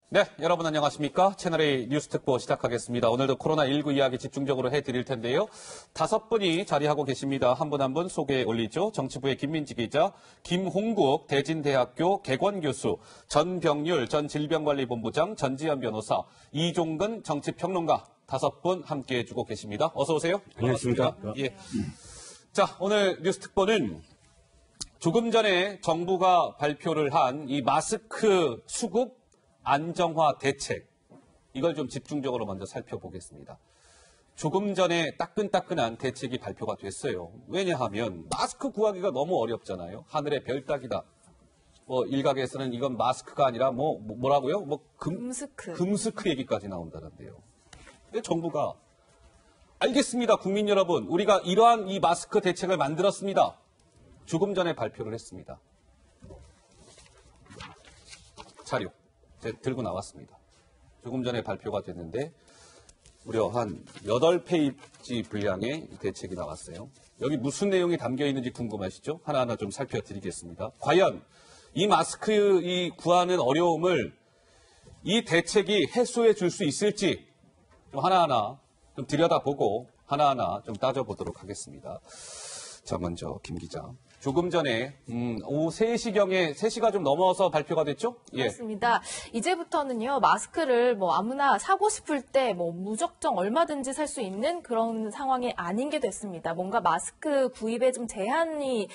네, 여러분 안녕하십니까? 채널A 뉴스 특보 시작하겠습니다. 오늘도 코로나19 이야기 집중적으로 해드릴 텐데요. 5분이 자리하고 계십니다. 한 분 한 분 소개해 올리죠. 정치부의 김민지 기자, 김홍국 대진대학교 개관교수, 전병률 전 질병관리본부장, 전지현 변호사, 이종근 정치평론가 5분 함께해 주고 계십니다. 어서 오세요. 안녕하십니까? 예. 자, 오늘 뉴스 특보는 조금 전에 정부가 발표를 한 이 마스크 수급 안정화 대책, 이걸 좀 집중적으로 먼저 살펴보겠습니다. 조금 전에 따끈따끈한 대책이 발표가 됐어요. 왜냐하면 마스크 구하기가 너무 어렵잖아요. 하늘의 별 따기다. 일각에서는 이건 마스크가 아니라 뭐라고요? 금스크 얘기까지 나온다는데요. 근데 정부가 알겠습니다. 국민 여러분, 우리가 이러한 이 마스크 대책을 만들었습니다. 조금 전에 발표를 했습니다. 자료 들고 나왔습니다. 조금 전에 발표가 됐는데 무려 한 8페이지 분량의 대책이 나왔어요. 여기 무슨 내용이 담겨 있는지 궁금하시죠? 하나하나 좀 살펴드리겠습니다. 과연 이 마스크 구하는 어려움을 이 대책이 해소해 줄 수 있을지 좀 하나하나 좀 들여다보고 하나하나 좀 따져보도록 하겠습니다. 자, 먼저 김 기자. 조금 전에 오후 3시경에 3시가 좀 넘어서 발표가 됐죠? 예. 그렇습니다. 이제부터는요, 마스크를 아무나 사고 싶을 때 무작정 얼마든지 살 수 있는 그런 상황이 아닌 게 됐습니다. 뭔가 마스크 구입에 좀 제한이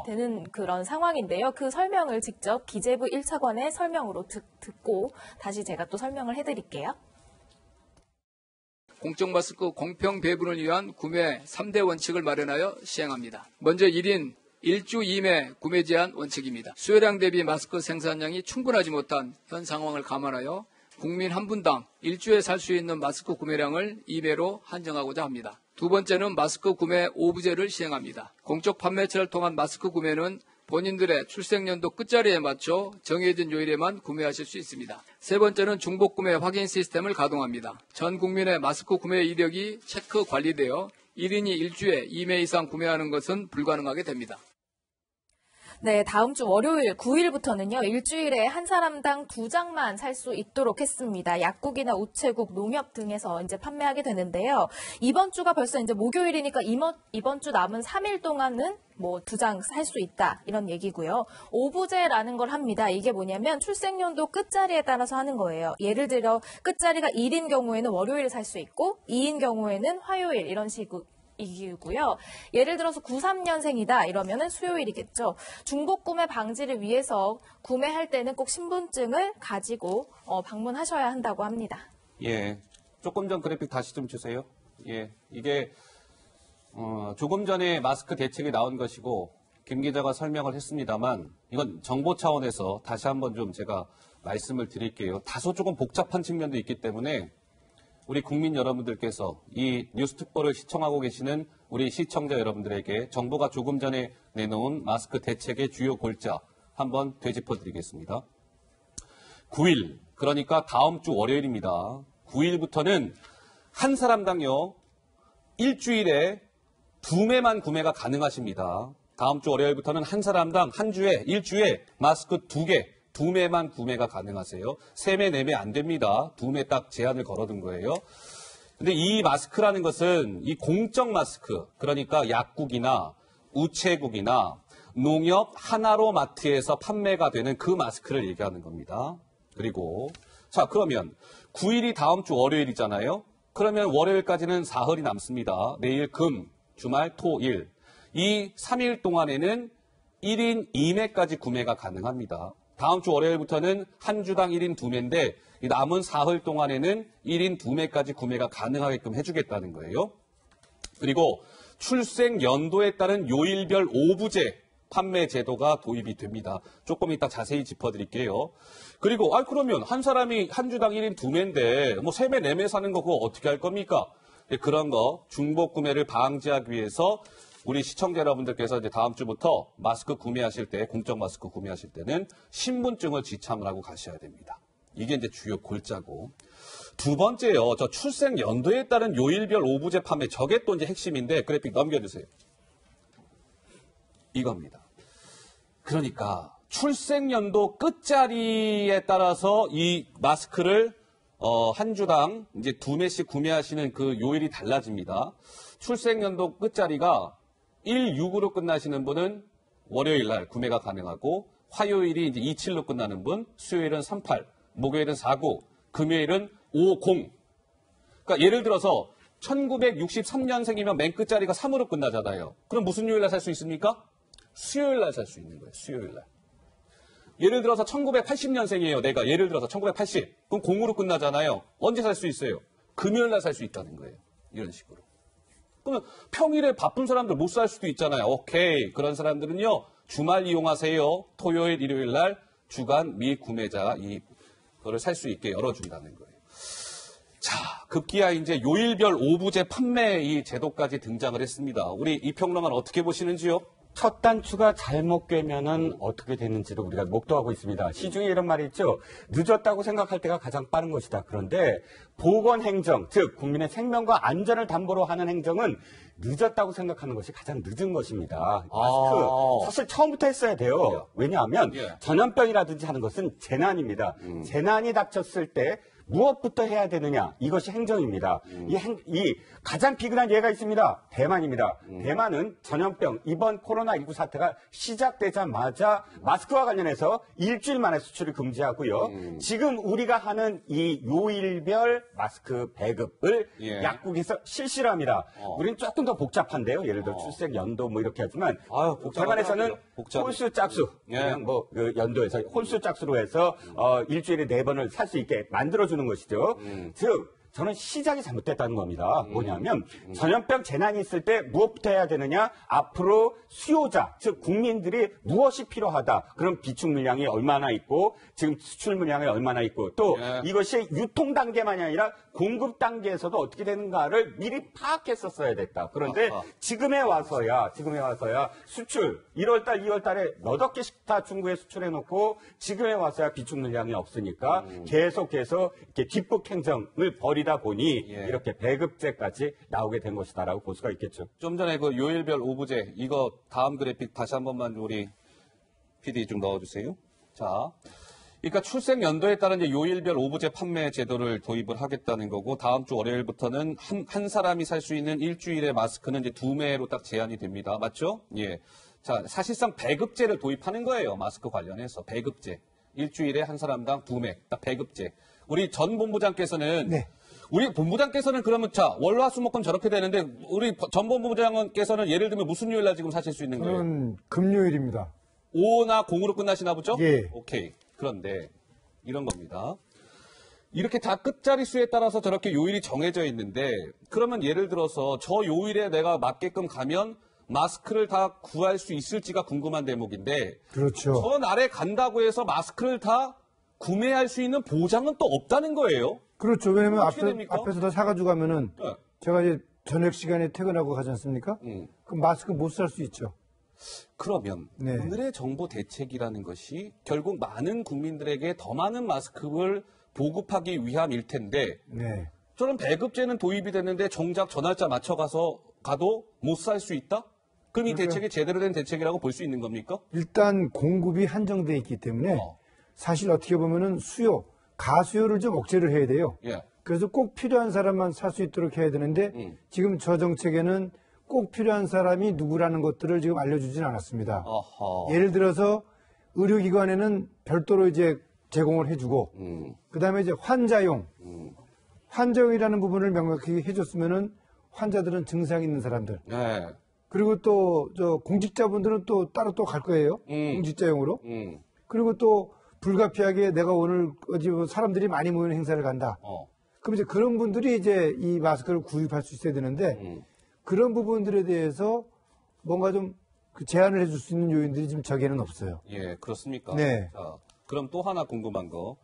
되는 그런 상황인데요. 그 설명을 직접 기재부 1차관의 설명으로 듣고 다시 제가 또 설명을 해드릴게요. 공적 마스크 공평 배분을 위한 구매 3대 원칙을 마련하여 시행합니다. 먼저 1인 1주 이내 구매 제한 원칙입니다. 수요량 대비 마스크 생산량이 충분하지 못한 현 상황을 감안하여 국민 한 분당 1주에 살 수 있는 마스크 구매량을 2매로 한정하고자 합니다. 두 번째는 마스크 구매 오부제를 시행합니다. 공적 판매처를 통한 마스크 구매는 본인들의 출생연도 끝자리에 맞춰 정해진 요일에만 구매하실 수 있습니다. 세 번째는 중복 구매 확인 시스템을 가동합니다. 전 국민의 마스크 구매 이력이 체크 관리되어 1인이 1주에 2매 이상 구매하는 것은 불가능하게 됩니다. 네, 다음 주 월요일 9일부터는요, 일주일에 한 사람당 2장만 살 수 있도록 했습니다. 약국이나 우체국, 농협 등에서 이제 판매하게 되는데요. 이번 주가 벌써 이제 목요일이니까 이번 주 남은 3일 동안은 2장 살 수 있다, 이런 얘기고요. 오부제라는 걸 합니다. 이게 뭐냐면 출생연도 끝자리에 따라서 하는 거예요. 예를 들어 끝자리가 1인 경우에는 월요일에 살 수 있고 2인 경우에는 화요일, 이런 식으로 이기고요. 예를 들어서 93년생이다 이러면은 수요일이겠죠. 중복 구매 방지를 위해서 구매할 때는 꼭 신분증을 가지고 방문하셔야 한다고 합니다. 예, 조금 전 그래픽 다시 좀 주세요. 예, 이게 조금 전에 마스크 대책이 나온 것이고 김 기자가 설명을 했습니다만 이건 정보 차원에서 다시 한번 좀 제가 말씀을 드릴게요. 다소 조금 복잡한 측면도 있기 때문에 우리 국민 여러분들께서 이 뉴스 특보를 시청하고 계시는 우리 시청자 여러분들에게 정부가 조금 전에 내놓은 마스크 대책의 주요 골자 한번 되짚어드리겠습니다. 9일, 그러니까 다음 주 월요일입니다. 9일부터는 한 사람당요, 일주일에 2매만 구매가 가능하십니다. 다음 주 월요일부터는 한 사람당 한 주에, 일주에 마스크 2매만 구매가 가능하세요. 3매, 4매 안 됩니다. 2매 딱 제한을 걸어둔 거예요. 근데 이 마스크라는 것은 이 공적 마스크, 그러니까 약국이나 우체국이나 농협 하나로 마트에서 판매가 되는 그 마스크를 얘기하는 겁니다. 그리고 자, 그러면 9일이 다음 주 월요일이잖아요. 그러면 월요일까지는 사흘이 남습니다. 내일 금, 주말, 토, 일. 이 3일 동안에는 1인 2매까지 구매가 가능합니다. 다음 주 월요일부터는 한 주당 1인 2매인데 남은 사흘 동안에는 1인 2매까지 구매가 가능하게끔 해주겠다는 거예요. 그리고 출생 연도에 따른 요일별 오부제 판매 제도가 도입이 됩니다. 조금 이따 자세히 짚어드릴게요. 그리고 그러면 한 사람이 한 주당 1인 2매인데 3매, 4매 사는 거 그거 어떻게 할 겁니까? 그런 거 중복 구매를 방지하기 위해서 우리 시청자 여러분들께서 이제 다음 주부터 마스크 구매하실 때, 공적 마스크 구매하실 때는 신분증을 지참을 하고 가셔야 됩니다. 이게 이제 주요 골자고. 두 번째요, 저 출생 연도에 따른 요일별 오부제 판매, 저게 또 이제 핵심인데 그래픽 넘겨주세요. 이겁니다. 그러니까 출생연도 끝자리에 따라서 이 마스크를 한 주당 이제 2매씩 구매하시는 그 요일이 달라집니다. 출생연도 끝자리가 16으로 끝나시는 분은 월요일 날 구매가 가능하고, 화요일이 이제 27로 끝나는 분, 수요일은 38, 목요일은 49, 금요일은 50. 그러니까 예를 들어서 1963년생이면 맨 끝자리가 3으로 끝나잖아요. 그럼 무슨 요일 날 살 수 있습니까? 수요일 날 살 수 있는 거예요. 수요일 날. 예를 들어서 1980년생이에요. 내가 예를 들어서 1980. 그럼 0으로 끝나잖아요. 언제 살 수 있어요? 금요일 날 살 수 있다는 거예요. 이런 식으로. 그러면 평일에 바쁜 사람들 못 살 수도 있잖아요. 오케이. 그런 사람들은요, 주말 이용하세요. 토요일, 일요일 날 주간 미구매자 이거를 살 수 있게 열어준다는 거예요. 자, 급기야 이제 요일별 오부제 판매 이 제도까지 등장을 했습니다. 우리 이 평론가는 어떻게 보시는지요? 첫 단추가 잘못 꿰면은 어떻게 되는지도 우리가 목도하고 있습니다. 시중에 이런 말이 있죠. 늦었다고 생각할 때가 가장 빠른 것이다. 그런데 보건행정, 즉 국민의 생명과 안전을 담보로 하는 행정은 늦었다고 생각하는 것이 가장 늦은 것입니다. 마스크 사실 처음부터 했어야 돼요. 왜냐하면 전염병이라든지 하는 것은 재난입니다. 재난이 닥쳤을 때 무엇부터 해야 되느냐? 이것이 행정입니다. 이 가장 비근한 예가 있습니다. 대만입니다. 대만은 전염병, 이번 코로나19 사태가 시작되자마자 마스크와 관련해서 일주일 만에 수출을 금지하고요. 지금 우리가 하는 이 요일별 마스크 배급을 약국에서 실시를 합니다. 우리는 조금 더 복잡한데요. 예를 들어 출생 연도 뭐 이렇게 하지만 대만에서는 홀수 짝수, 그냥 뭐 그 연도에서 홀수 짝수로 해서 일주일에 4번을 살 수 있게 만들어주는 것이죠. 즉 저는 시작이 잘못됐다는 겁니다. 뭐냐면 전염병 재난이 있을 때 무엇부터 해야 되느냐? 앞으로 수요자, 즉 국민들이 무엇이 필요하다. 그럼 비축 물량이 얼마나 있고 지금 수출 물량이 얼마나 있고 또 이것이 유통 단계만이 아니라 공급 단계에서도 어떻게 되는가를 미리 파악했었어야 됐다. 그런데 지금에 와서야 수출 1월달, 2월달에 너덕 개씩 다 중국에 수출해놓고 지금에 와서야 비축 물량이 없으니까 계속해서 이렇게 뒷북 행정을 벌이다 보니 이렇게 배급제까지 나오게 된 것이다라고 볼 수가 있겠죠. 좀 전에 그 요일별 오부제 이거 다음 그래픽 다시 한 번만 우리 PD 좀 넣어주세요. 자, 그러니까 출생 연도에 따른 이제 요일별 오부제 판매 제도를 도입을 하겠다는 거고 다음 주 월요일부터는 한 사람이 살 수 있는 일주일의 마스크는 이제 2매로 딱 제한이 됩니다. 맞죠? 예. 자, 사실상 배급제를 도입하는 거예요. 마스크 관련해서 배급제. 일주일에 한 사람당 2매. 딱 배급제. 우리 전 본부장께서는 우리 본부장께서는 그러면 자 월화수목금 저렇게 되는데 우리 전 본부장께서는 예를 들면 무슨 요일 날 지금 사실 수 있는 거예요? 저는 금요일입니다. 5나 0으로 끝나시나 보죠? 예. 오케이. 그런데 이런 겁니다. 이렇게 다 끝자리 수에 따라서 저렇게 요일이 정해져 있는데 그러면 예를 들어서 저 요일에 내가 맞게끔 가면 마스크를 다 구할 수 있을지가 궁금한 대목인데 그렇죠. 저 날에 간다고 해서 마스크를 다 구매할 수 있는 보장은 또 없다는 거예요. 그렇죠. 왜냐면 어떻게 됩니까? 앞에서 다 사가지고 가면은 제가 이제 저녁 시간에 퇴근하고 가지 않습니까? 그럼 마스크 못 살 수 있죠. 그러면 오늘의 정부 대책이라는 것이 결국 많은 국민들에게 더 많은 마스크를 보급하기 위함일 텐데 저는 배급제는 도입이 됐는데 정작 저 날짜 가도 못 살 수 있다? 그럼 이 대책이 제대로 된 대책이라고 볼 수 있는 겁니까? 일단 공급이 한정돼 있기 때문에 사실 어떻게 보면은 가수요를 좀 억제를 해야 돼요. 그래서 꼭 필요한 사람만 살 수 있도록 해야 되는데 지금 저 정책에는 꼭 필요한 사람이 누구라는 것들을 지금 알려주진 않았습니다. 예를 들어서 의료기관에는 별도로 이제 제공을 해주고 그다음에 이제 환자용이라는 부분을 명확히 해줬으면은 환자들은 증상 있는 사람들. 그리고 또 저 공직자분들은 또 따로 또 갈 거예요. 공직자용으로. 그리고 또 불가피하게 내가 오늘 어디 사람들이 많이 모이는 행사를 간다. 그럼 이제 그런 분들이 이제 이 마스크를 구입할 수 있어야 되는데 그런 부분들에 대해서 뭔가 좀 제한을 해줄 수 있는 요인들이 지금 저기에는 없어요. 예, 그렇습니까? 네. 자, 그럼 또 하나 궁금한 거.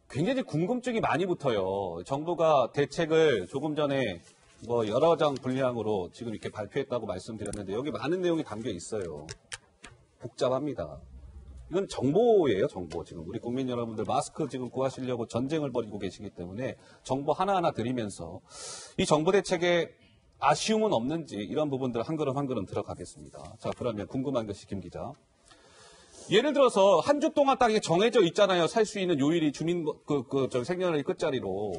굉장히 궁금증이 많이 붙어요. 정부가 대책을 조금 전에 뭐 여러 장 분량으로 지금 이렇게 발표했다고 말씀드렸는데 여기 많은 내용이 담겨 있어요. 복잡합니다. 이건 정보예요, 정보. 지금 우리 국민 여러분들 마스크 지금 구하시려고 전쟁을 벌이고 계시기 때문에 정보 하나하나 드리면서 이 정부 대책에 아쉬움은 없는지 이런 부분들 한 걸음 한 걸음 들어가겠습니다. 자, 그러면 궁금한 것이 김 기자. 예를 들어서 한 주 동안 딱 이게 정해져 있잖아요. 살 수 있는 요일이 주민 생년월일 끝자리로.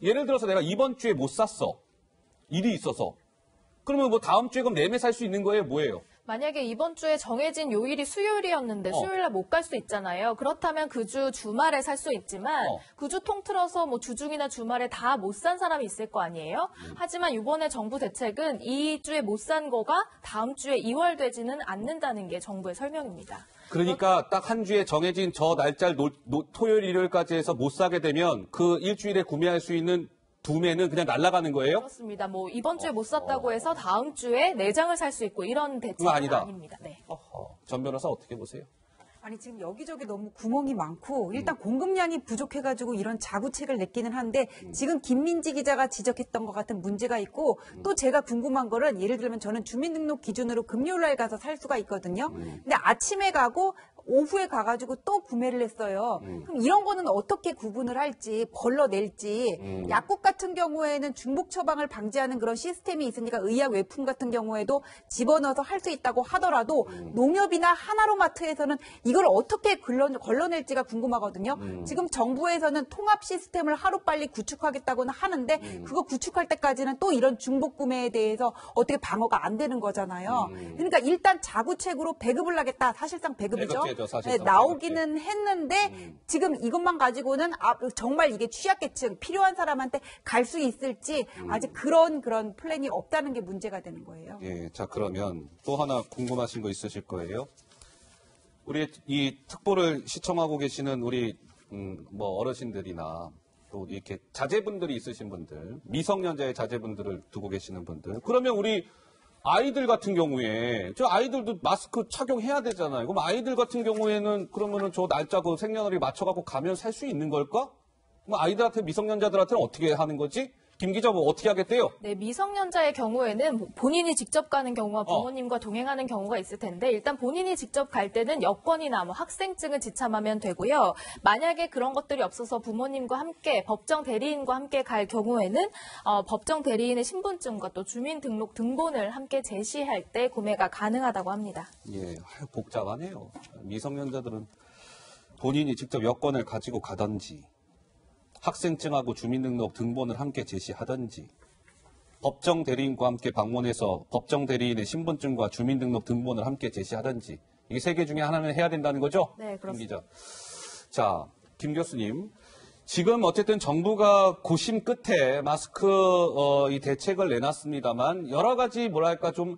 예를 들어서 내가 이번 주에 못 샀어. 일이 있어서. 그러면 뭐 다음 주에 그럼 내내 살 수 있는 거예요? 뭐예요? 만약에 이번 주에 정해진 요일이 수요일이었는데 수요일날 못 갈 수 있잖아요. 그렇다면 그 주 주말에 살 수 있지만 그 주 통틀어서 뭐 주중이나 주말에 다 못 산 사람이 있을 거 아니에요. 하지만 이번에 정부 대책은 이 주에 못 산 거가 다음 주에 이월되지는 않는다는 게 정부의 설명입니다. 그러니까 딱 한 주에 정해진 저 날짜를 토요일, 일요일까지 해서 못 사게 되면 그 일주일에 구매할 수 있는 구매는 그냥 날아가는 거예요? 그렇습니다. 뭐 이번 주에 못 샀다고 해서 다음 주에 4장을 살 수 있고 이런 대책은 아니다. 아닙니다. 네. 전 변호사 어떻게 보세요? 아니 지금 여기저기 너무 구멍이 많고 일단 공급량이 부족해가지고 이런 자구책을 냈기는 한데 지금 김민지 기자가 지적했던 것 같은 문제가 있고 또 제가 궁금한 거는 예를 들면 저는 주민등록 기준으로 금요일날 가서 살 수가 있거든요. 근데 아침에 가고 오후에 가가지고 또 구매를 했어요. 그럼 이런 거는 어떻게 구분을 할지 걸러낼지 약국 같은 경우에는 중복 처방을 방지하는 그런 시스템이 있으니까 의약 외품 같은 경우에도 집어넣어서 할 수 있다고 하더라도 농협이나 하나로마트에서는 이걸 어떻게 걸러낼지가 궁금하거든요. 지금 정부에서는 통합 시스템을 하루빨리 구축하겠다고는 하는데 그거 구축할 때까지는 또 이런 중복 구매에 대해서 어떻게 방어가 안 되는 거잖아요. 그러니까 일단 자구책으로 배급을 하겠다. 사실상 배급이죠. 네, 나오기는 했는데 지금 이것만 가지고는 정말 이게 취약계층 필요한 사람한테 갈 수 있을지 아직 그런 플랜이 없다는 게 문제가 되는 거예요. 예, 자 그러면 또 하나 궁금하신 거 있으실 거예요. 우리 이 특보를 시청하고 계시는 우리 뭐 어르신들이나 또 이렇게 자제분들이 있으신 분들, 미성년자의 자제분들을 두고 계시는 분들, 그러면 우리 아이들 같은 경우에 저 아이들도 마스크 착용해야 되잖아요. 그럼 아이들 같은 경우에는 그러면은 저 날짜 그 생년월일 맞춰갖고 가면 살 수 있는 걸까? 그럼 아이들한테 미성년자들한테는 어떻게 하는 거지? 김 기자 뭐 어떻게 하겠대요? 네, 미성년자의 경우에는 본인이 직접 가는 경우와 부모님과 동행하는 경우가 있을 텐데 일단 본인이 직접 갈 때는 여권이나 뭐 학생증을 지참하면 되고요. 만약에 그런 것들이 없어서 부모님과 함께 법정 대리인과 함께 갈 경우에는 법정 대리인의 신분증과 또 주민등록 등본을 함께 제시할 때 구매가 가능하다고 합니다. 예, 복잡하네요. 미성년자들은 본인이 직접 여권을 가지고 가든지 학생증하고 주민등록 등본을 함께 제시하든지 법정 대리인과 함께 방문해서 법정 대리인의 신분증과 주민등록 등본을 함께 제시하든지 이게 세 개 중에 하나는 해야 된다는 거죠? 네, 그렇습니다. 김 기자. 자, 김 교수님. 지금 어쨌든 정부가 고심 끝에 마스크 이 대책을 내놨습니다만 여러 가지 뭐랄까 좀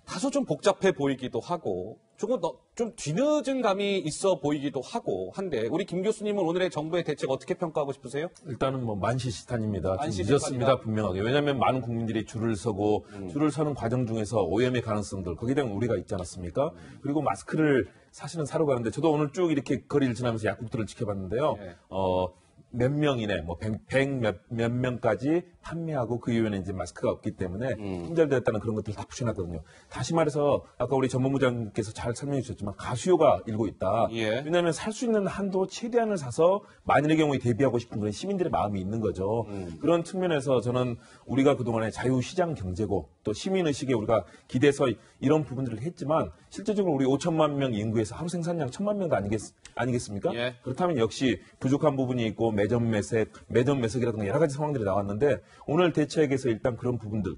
다소 좀 복잡해 보이기도 하고 조금 좀 뒤늦은 감이 있어 보이기도 하고 한데 우리 김 교수님은 오늘의 정부의 대책 어떻게 평가하고 싶으세요? 일단은 뭐 만시시탄입니다. 좀 만시시탄이다. 늦었습니다. 분명하게. 왜냐하면 많은 국민들이 줄을 서고 줄을 서는 과정 중에서 오염의 가능성들 거기에 대한 우려가 있지 않았습니까? 그리고 마스크를 사실은 사러 가는데 저도 오늘 쭉 이렇게 거리를 지나면서 약국들을 지켜봤는데요. 네. 몇 명이네, 뭐 100 몇 명까지 판매하고 그 이후에는 이제 마스크가 없기 때문에 품절됐다는 그런 것들을 다 붙여놨거든요. 다시 말해서 아까 우리 전문부장님께서 잘 설명해 주셨지만 가수요가 일고 있다. 예. 왜냐하면 살 수 있는 한도 최대한을 사서 만일의 경우에 대비하고 싶은 그런 시민들의 마음이 있는 거죠. 그런 측면에서 저는 우리가 그동안에 자유시장 경제고 또 시민의식에 우리가 기대서 이런 부분들을 했지만 실제적으로 우리 5천만 명 인구에서 하루 생산량 1,000만 명도 아니겠습니까? 예. 그렇다면 역시 부족한 부분이 있고 매점 매석이라든가 여러 가지 상황들이 나왔는데 오늘 대책에서 일단 그런 부분들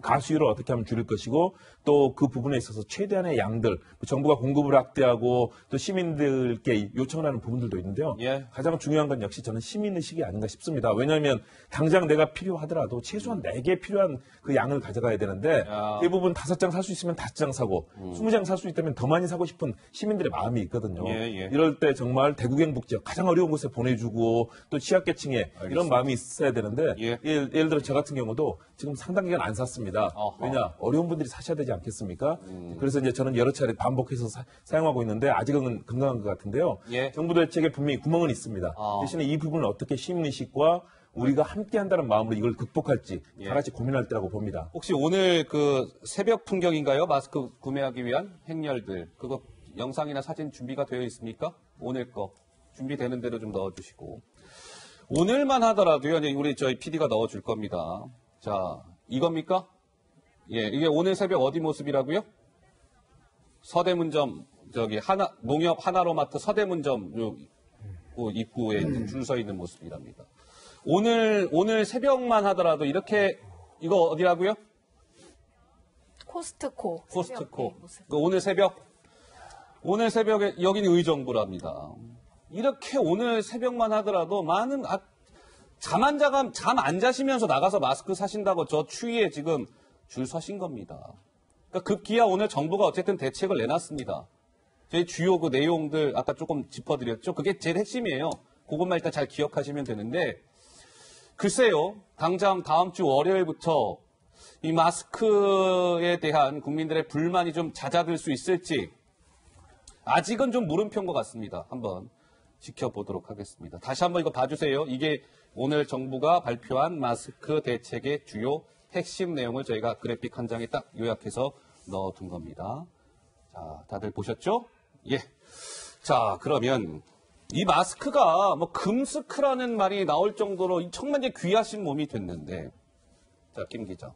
가수율을 어떻게 하면 줄일 것이고 또 그 부분에 있어서 최대한의 양들 정부가 공급을 확대하고 또 시민들께 요청을 하는 부분들도 있는데요. 예. 가장 중요한 건 역시 저는 시민의식이 아닌가 싶습니다. 왜냐하면 당장 내가 필요하더라도 최소한 4개 필요한 그 양을 가져가야 되는데 대부분 5장 살 수 있으면 5장 사고 20장 살 수 있다면 더 많이 사고 싶은 시민들의 마음이 있거든요. 예. 이럴 때 정말 대구경북지역 가장 어려운 곳에 보내주고 또 취약계층에 이런 마음이 있어야 되는데 예. 예를 들어 저 같은 경우도 지금 상당 기간 안 샀습니다. 어허. 왜냐? 어려운 분들이 사셔야 되지 않겠습니까? 그래서 이제 저는 여러 차례 반복해서 사용하고 있는데 아직은 건강한 것 같은데요. 예. 정부 대책에 분명히 구멍은 있습니다. 대신에 이 부분을 어떻게 시민의식과 우리가 함께 한다는 마음으로 이걸 극복할지 다 같이 고민할 때라고 봅니다. 혹시 오늘 그 새벽 풍경인가요? 마스크 구매하기 위한 행렬들. 그거 영상이나 사진 준비가 되어 있습니까? 오늘 거. 준비되는 대로 좀 넣어주시고. 오늘만 하더라도요, 우리 저희 PD가 넣어줄 겁니다. 자, 이겁니까? 예, 이게 오늘 새벽 어디 모습이라고요? 서대문점 농협 하나로마트 서대문점 입구에 줄 서 있는 모습이랍니다. 오늘 새벽만 하더라도 이렇게 이거 어디라고요? 코스트코. 오늘 새벽에 여기는 의정부랍니다. 이렇게 오늘 새벽만 하더라도 많은 잠 안 자시면서 나가서 마스크 사신다고 저 추위에 지금 줄 서신 겁니다. 그러니까 급기야 오늘 정부가 어쨌든 대책을 내놨습니다. 저희 주요 그 내용들 아까 조금 짚어드렸죠. 그게 제일 핵심이에요. 그것만 일단 잘 기억하시면 되는데 글쎄요. 당장 다음 주 월요일부터 이 마스크에 대한 국민들의 불만이 좀 잦아들 수 있을지 아직은 좀 물음표인 것 같습니다. 한번 지켜보도록 하겠습니다. 다시 한번 이거 봐주세요. 이게 오늘 정부가 발표한 마스크 대책의 주요 핵심 내용을 저희가 그래픽 한 장에 딱 요약해서 넣어둔 겁니다. 자, 다들 보셨죠? 예. 자, 그러면 이 마스크가 뭐 금스크라는 말이 나올 정도로 정말 이제 귀하신 몸이 됐는데, 자, 김 기자.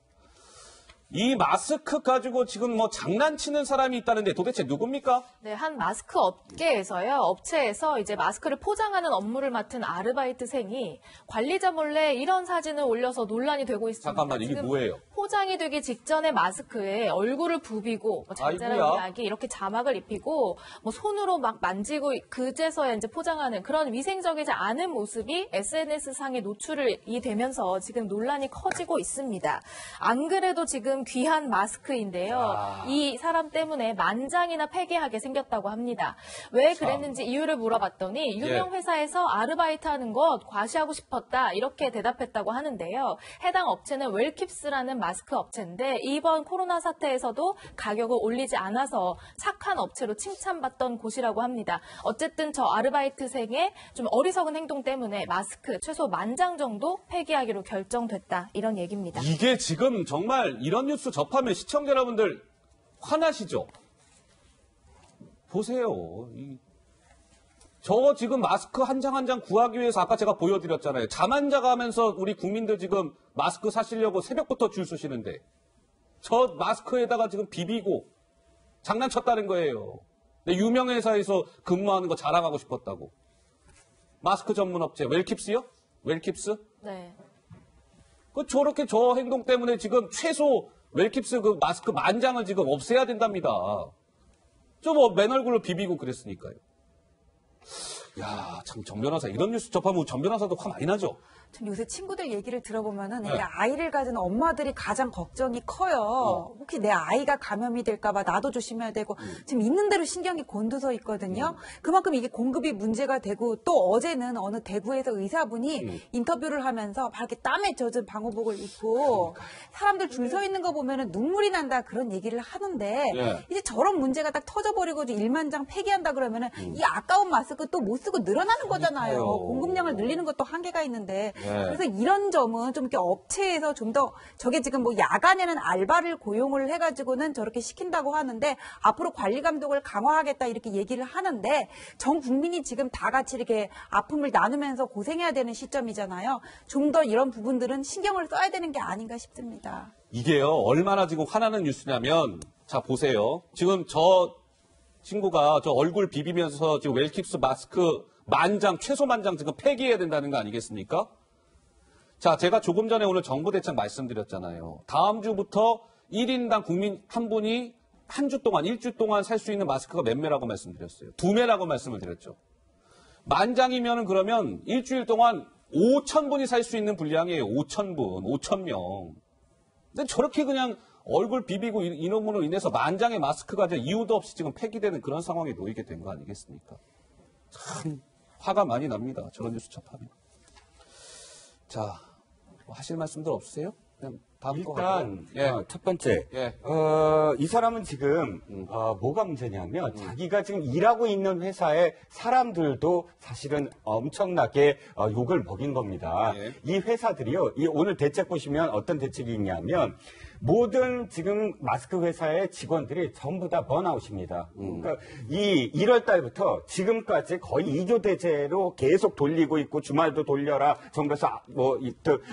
이 마스크 가지고 지금 뭐 장난치는 사람이 있다는데 도대체 누굽니까? 네, 한 마스크 업체에서 이제 마스크를 포장하는 업무를 맡은 아르바이트생이 관리자 몰래 이런 사진을 올려서 논란이 되고 있습니다. 잠깐만, 이게 뭐예요? 포장이 되기 직전에 마스크에 얼굴을 부비고 뭐 잔잔한 이야기 이렇게 자막을 입히고 뭐 손으로 막 만지고 그제서야 이제 포장하는 그런 위생적이지 않은 모습이 SNS상에 노출이 되면서 지금 논란이 커지고 있습니다. 안 그래도 지금 귀한 마스크인데요. 이 사람 때문에 만장이나 폐기하게 생겼다고 합니다. 왜 그랬는지 이유를 물어봤더니 유명 회사에서 아르바이트하는 것 과시하고 싶었다 이렇게 대답했다고 하는데요. 해당 업체는 웰킵스라는 마스크 업체인데 이번 코로나 사태에서도 가격을 올리지 않아서 착한 업체로 칭찬받던 곳이라고 합니다. 어쨌든 저 아르바이트생의 좀 어리석은 행동 때문에 마스크 최소 10,000장 정도 폐기하기로 결정됐다 이런 얘기입니다. 이게 지금 정말 이런 뉴스 접하면 시청자 여러분들 화나시죠? 보세요. 저 지금 마스크 한 장 한 장 구하기 위해서 아까 제가 보여드렸잖아요. 잠 안 자가면서 우리 국민들 지금 마스크 사시려고 새벽부터 줄 서시는데 저 마스크에다가 지금 비비고 장난쳤다는 거예요. 유명 회사에서 근무하는 거 자랑하고 싶었다고. 마스크 전문 업체 웰킵스요? 웰킵스? 네. 저렇게 저 행동 때문에 지금 최소 웰킵스 그 마스크 10,000장을 지금 없애야 된답니다. 저 뭐 맨 얼굴로 비비고 그랬으니까요. 야, 참 정 변호사 이런 뉴스 접하면 정 변호사도 화 많이 나죠. 전 요새 친구들 얘기를 들어보면은 아이를 가진 엄마들이 가장 걱정이 커요. 혹시 내 아이가 감염이 될까봐 나도 조심해야 되고 지금 있는 대로 신경이 곤두서 있거든요. 그만큼 이게 공급이 문제가 되고 또 어제는 어느 대구에서 의사분이 인터뷰를 하면서 막 이렇게 땀에 젖은 방호복을 입고 사람들 줄 서 있는 거 보면은 눈물이 난다 그런 얘기를 하는데 이제 저런 문제가 딱 터져버리고 10,000장 폐기한다 그러면은 이 아까운 마스크 또 못 쓰고 늘어나는 거잖아요. 공급량을 늘리는 것도 한계가 있는데 그래서 이런 점은 좀 이렇게 업체에서 좀 더 저게 지금 뭐 야간에는 알바를 고용을 해가지고는 저렇게 시킨다고 하는데 앞으로 관리 감독을 강화하겠다 이렇게 얘기를 하는데 전 국민이 지금 다 같이 이렇게 아픔을 나누면서 고생해야 되는 시점이잖아요. 좀 더 이런 부분들은 신경을 써야 되는 게 아닌가 싶습니다. 이게요 얼마나 지금 화나는 뉴스냐면 자 보세요. 지금 저 친구가 저 얼굴 비비면서 지금 웰킵스 마스크 10,000장 최소 10,000장 지금 폐기해야 된다는 거 아니겠습니까? 자, 제가 조금 전에 오늘 정부 대책 말씀드렸잖아요. 다음 주부터 1인당 국민 한 분이 한 주 동안, 일주 동안 살 수 있는 마스크가 몇 매라고 말씀드렸어요. 2매라고 말씀을 드렸죠. 10,000장이면은 그러면 일주일 동안 5,000분이 살 수 있는 분량이에요. 5,000분, 5,000명. 근데 저렇게 그냥 얼굴 비비고 이놈으로 인해서 10,000장의 마스크가 이유도 없이 지금 폐기되는 그런 상황에 놓이게 된 거 아니겠습니까? 참 화가 많이 납니다. 저런 뉴스 접하면. 자, 뭐 하실 말씀들 없으세요? 그냥 다음 거 일단 예. 첫 번째 예. 이 사람은 지금 뭐가 문제냐면 자기가 지금 일하고 있는 회사의 사람들도 사실은 엄청나게 욕을 먹인 겁니다. 예. 이 회사들이요. 오늘 대책 보시면 어떤 대책이 있냐면 모든 지금 마스크 회사의 직원들이 전부 다 번아웃입니다. 그러니까 이 1월 달부터 지금까지 거의 2조 대제로 계속 돌리고 있고 주말도 돌려라 정부에서 뭐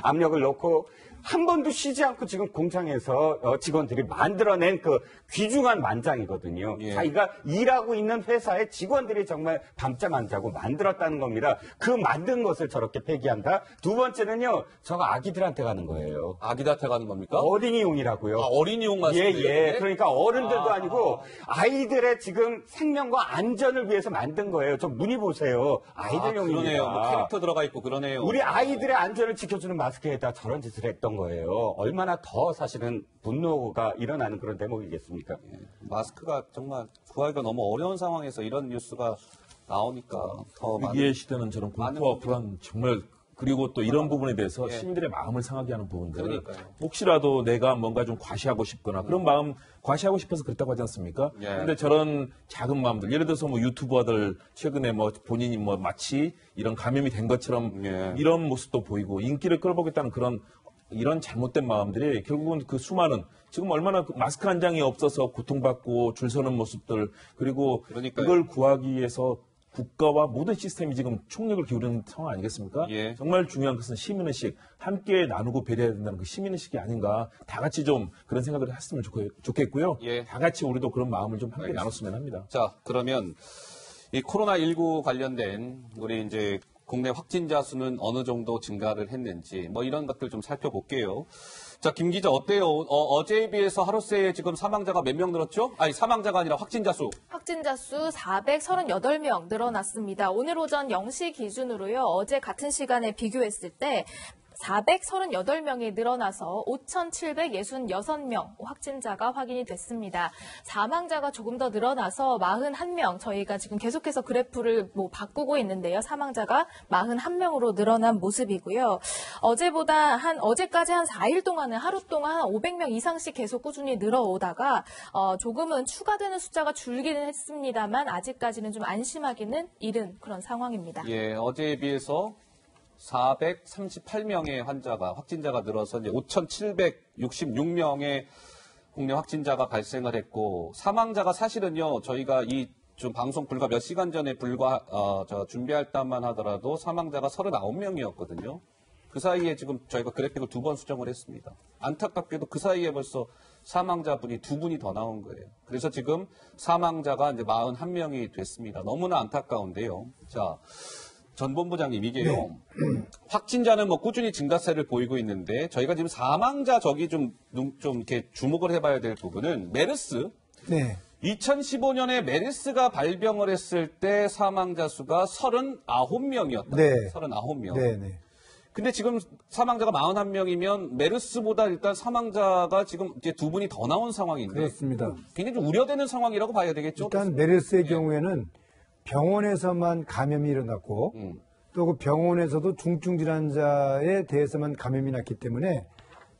압력을 넣고 한 번도 쉬지 쉬지 않고 지금 공장에서 직원들이 만들어낸 그 귀중한 만장이거든요. 예. 자기가 일하고 있는 회사의 직원들이 정말 밤잠 안 자고 만들었다는 겁니다. 그 만든 것을 저렇게 폐기한다. 두 번째는요, 저거 아기들한테 가는 거예요. 아기한테 가는 겁니까? 어린이용이라고요. 어린이용 말씀이에요? 예. 그러니까 어른들도 아니고 아이들의 지금 생명과 안전을 위해서 만든 거예요. 좀 문의 보세요. 아이들용입니다. 그러네요. 뭐 캐릭터 들어가 있고 그러네요. 우리 아이들의 안전을 지켜주는 마스크에다 저런 짓을 했던 거예요. 얼마나 더 사실은 분노가 일어나는 그런 대목이겠습니까? 마스크가 정말 구하기가 너무 어려운 상황에서 이런 뉴스가 나오니까 더 많은 위기의 시대는 저런 공포와 불안 정말 그리고 또 이런 부분에 대해서 예. 시민들의 마음을 상하게 하는 부분들 그러니까요. 혹시라도 내가 뭔가 좀 과시하고 싶거나 그런 마음 과시하고 싶어서 그랬다고 하지 않습니까? 예. 근데 저런 작은 마음들 예를 들어서 뭐 유튜버들 최근에 뭐 본인이 뭐 마치 이런 감염이 된 것처럼 예. 이런 모습도 보이고 인기를 끌어보겠다는 그런 이런 잘못된 마음들이 결국은 그 수많은 지금 얼마나 그 마스크 한 장이 없어서 고통받고 줄 서는 모습들 그리고 그러니까요. 이걸 구하기 위해서 국가와 모든 시스템이 지금 총력을 기울이는 상황 아니겠습니까? 예. 정말 중요한 것은 시민의식, 함께 나누고 배려해야 된다는 그 시민의식이 아닌가. 다 같이 좀 그런 생각을 했으면 좋겠고요. 예. 다 같이 우리도 그런 마음을 좀 함께 나눴으면 합니다. 자, 그러면 이 코로나19 관련된 우리 이제 국내 확진자 수는 어느 정도 증가를 했는지 뭐 이런 것들 좀 살펴볼게요. 자, 김 기자 어때요? 어제에 비해서 하루 새에 지금 사망자가 몇 명 늘었죠? 아니, 사망자가 아니라 확진자 수. 확진자 수 438명 늘어났습니다. 오늘 오전 0시 기준으로요. 어제 같은 시간에 비교했을 때 438명이 늘어나서 5,766명 확진자가 확인이 됐습니다. 사망자가 조금 더 늘어나서 41명 저희가 지금 계속해서 그래프를 바꾸고 있는데요. 사망자가 41명으로 늘어난 모습이고요. 어제까지 한 4일 동안은 하루 동안 500명 이상씩 계속 꾸준히 늘어오다가 조금은 추가되는 숫자가 줄기는 했습니다만 아직까지는 좀 안심하기는 이른 그런 상황입니다. 예, 어제에 비해서 438명의 확진자가 늘어서 이제 5,766명의 국내 확진자가 발생을 했고, 사망자가 사실은요, 저희가 좀 방송 불과 몇 시간 전에 준비할 때만 하더라도 사망자가 39명이었거든요. 그 사이에 지금 저희가 그래픽을 2번 수정을 했습니다. 안타깝게도 그 사이에 벌써 사망자분이 2분이 더 나온 거예요. 그래서 지금 사망자가 이제 41명이 됐습니다. 너무나 안타까운데요. 자, 전 본부장님, 이게요. 확진자는 뭐 꾸준히 증가세를 보이고 있는데 저희가 지금 사망자 좀 이렇게 주목을 해봐야 될 부분은 메르스. 네. 2015년에 메르스가 발병을 했을 때 사망자 수가 39명이었다. 네. 39명. 네. 근데 지금 사망자가 41명이면 메르스보다 일단 사망자가 지금 이제 2분이 더 나온 상황인데. 그렇습니다. 굉장히 좀 우려되는 상황이라고 봐야 되겠죠? 일단 메르스의 경우에는 병원에서만 감염이 일어났고 또 그 병원에서도 중증 질환자에 대해서만 감염이 났기 때문에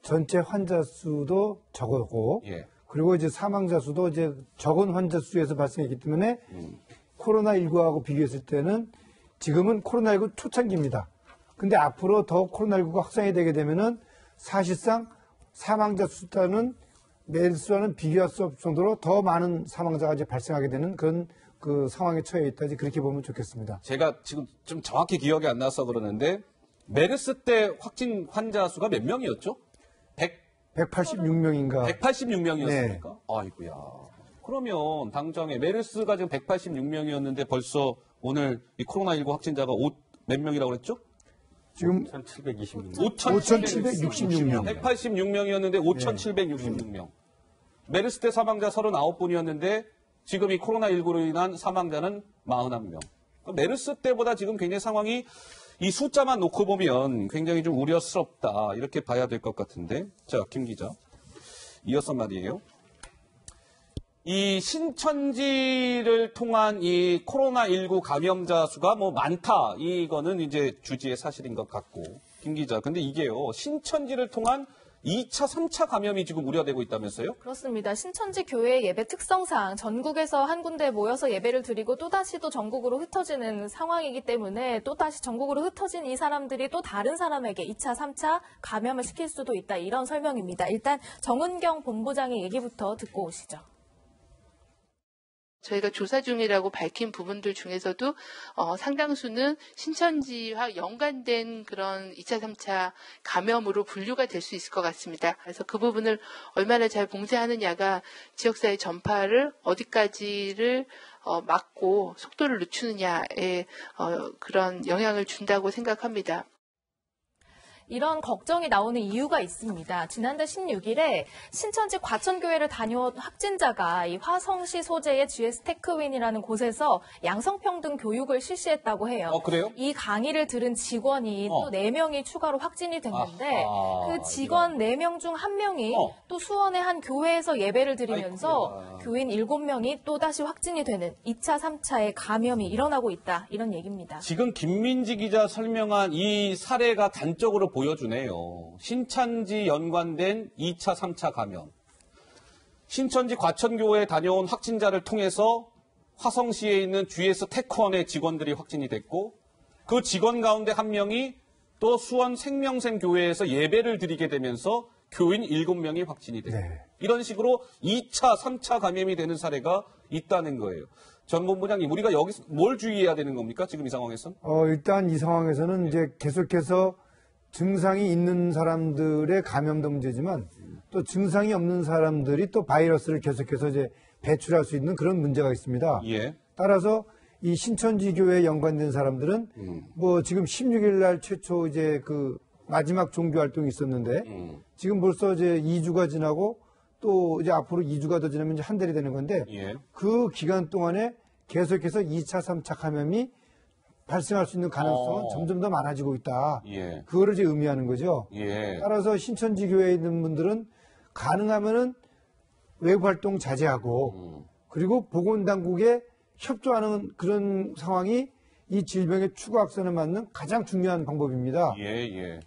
전체 환자 수도 적었고 예. 그리고 이제 사망자 수도 이제 적은 환자 수에서 발생했기 때문에 코로나19하고 비교했을 때는 지금은 코로나19 초창기입니다. 근데 앞으로 더 코로나19가 확산이 되게 되면은 사실상 사망자 숫자는 메르스와는 비교할 수 없을 정도로 더 많은 사망자가 이제 발생하게 되는 그런 그 상황에 처해 있다지 그렇게 보면 좋겠습니다. 제가 지금 좀 정확히 기억이 안 나서 그러는데 메르스 때 확진 환자 수가 몇 명이었죠? 186명인가. 186명이었습니까? 네. 아이고야. 그러면 당장에 메르스가 지금 186명이었는데 벌써 오늘 이 코로나19 확진자가 몇 명이라고 그랬죠? 지금 5,726명. 5,766명. 186명이었는데 5,766명. 메르스 때 사망자 39분이었는데 지금 이 코로나19로 인한 사망자는 41명. 메르스 때보다 지금 굉장히 상황이 이 숫자만 놓고 보면 굉장히 좀 우려스럽다. 이렇게 봐야 될 것 같은데. 자, 김 기자. 이어서 말이에요. 이 신천지를 통한 이 코로나19 감염자 수가 뭐 많다. 이거는 이제 주지의 사실인 것 같고. 김 기자. 근데 이게요. 신천지를 통한 2차, 3차 감염이 지금 우려되고 있다면서요? 그렇습니다. 신천지 교회 예배 특성상 전국에서 한 군데 모여서 예배를 드리고 또다시 또 전국으로 흩어지는 상황이기 때문에 또다시 전국으로 흩어진 이 사람들이 또 다른 사람에게 2차, 3차 감염을 시킬 수도 있다. 이런 설명입니다. 일단 정은경 본부장의 얘기부터 듣고 오시죠. 저희가 조사 중이라고 밝힌 부분들 중에서도 상당수는 신천지와 연관된 그런 2차, 3차 감염으로 분류가 될 수 있을 것 같습니다. 그래서 그 부분을 얼마나 잘 봉쇄하느냐가 지역사회 전파를 어디까지를 막고 속도를 늦추느냐에 그런 영향을 준다고 생각합니다. 이런 걱정이 나오는 이유가 있습니다. 지난달 16일에 신천지 과천교회를 다녀온 확진자가 이 화성시 소재의 GS 테크윈이라는 곳에서 양성평등 교육을 실시했다고 해요. 그래요? 이 강의를 들은 직원이 또 4명이 추가로 확진이 됐는데 그 직원 4명 중 1명이 또 수원의 한 교회에서 예배를 드리면서 교인 7명이 또다시 확진이 되는 2차, 3차의 감염이 일어나고 있다. 이런 얘기입니다. 지금 김민지 기자 설명한 이 사례가 단적으로 보여주네요. 신천지 연관된 2차, 3차 감염. 신천지 과천교회에 다녀온 확진자를 통해서 화성시에 있는 GS 테크원의 직원들이 확진이 됐고 그 직원 가운데 1명이 또 수원 생명샘교회에서 예배를 드리게 되면서 교인 7명이 확진이 됐고 이런 식으로 2차, 3차 감염이 되는 사례가 있다는 거예요. 전 본부장님, 우리가 여기서 뭘 주의해야 되는 겁니까? 지금 이 상황에서는? 일단 이 상황에서는 이제 계속해서 증상이 있는 사람들의 감염도 문제지만 또 증상이 없는 사람들이 또 바이러스를 계속해서 이제 배출할 수 있는 그런 문제가 있습니다. 따라서 이 신천지 교회에 연관된 사람들은 뭐 지금 16일 날 최초 이제 그 마지막 종교 활동이 있었는데 지금 벌써 이제 2주가 지나고 또 이제 앞으로 2주가 더 지나면 이제 한 달이 되는 건데 그 기간 동안에 계속해서 2차, 3차 감염이 발생할 수 있는 가능성은 점점 더 많아지고 있다. 그거를 이제 의미하는 거죠. 따라서 신천지 교회에 있는 분들은 가능하면은 외부 활동 자제하고 그리고 보건당국에 협조하는 그런 상황이 이 질병의 추가 확산을 막는 가장 중요한 방법입니다.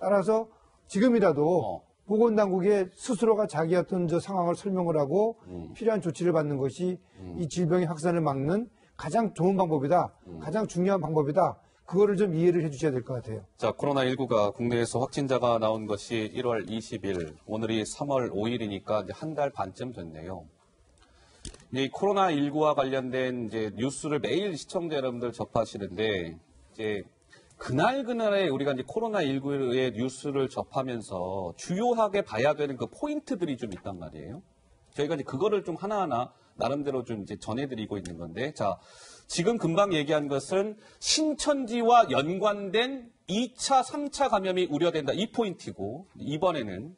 따라서 지금이라도 보건당국에 스스로가 자기 어떤 상황을 설명을 하고 필요한 조치를 받는 것이 이 질병의 확산을 막는 가장 좋은 방법이다. 가장 중요한 방법이다. 그거를 좀 이해를 해 주셔야 될 것 같아요. 자, 코로나19가 국내에서 확진자가 나온 것이 1월 20일, 오늘이 3월 5일이니까 이제 한 달 반쯤 됐네요. 이제 코로나19와 관련된 이제 뉴스를 매일 시청자 여러분들 접하시는데, 이제 그날에 우리가 이제 코로나19의 뉴스를 접하면서 주요하게 봐야 되는 그 포인트들이 좀 있단 말이에요. 저희가 이제 그거를 좀 하나하나 나름대로 좀 이제 전해드리고 있는 건데, 자, 지금 금방 얘기한 것은 신천지와 연관된 2차, 3차 감염이 우려된다. 이 포인트고, 이번에는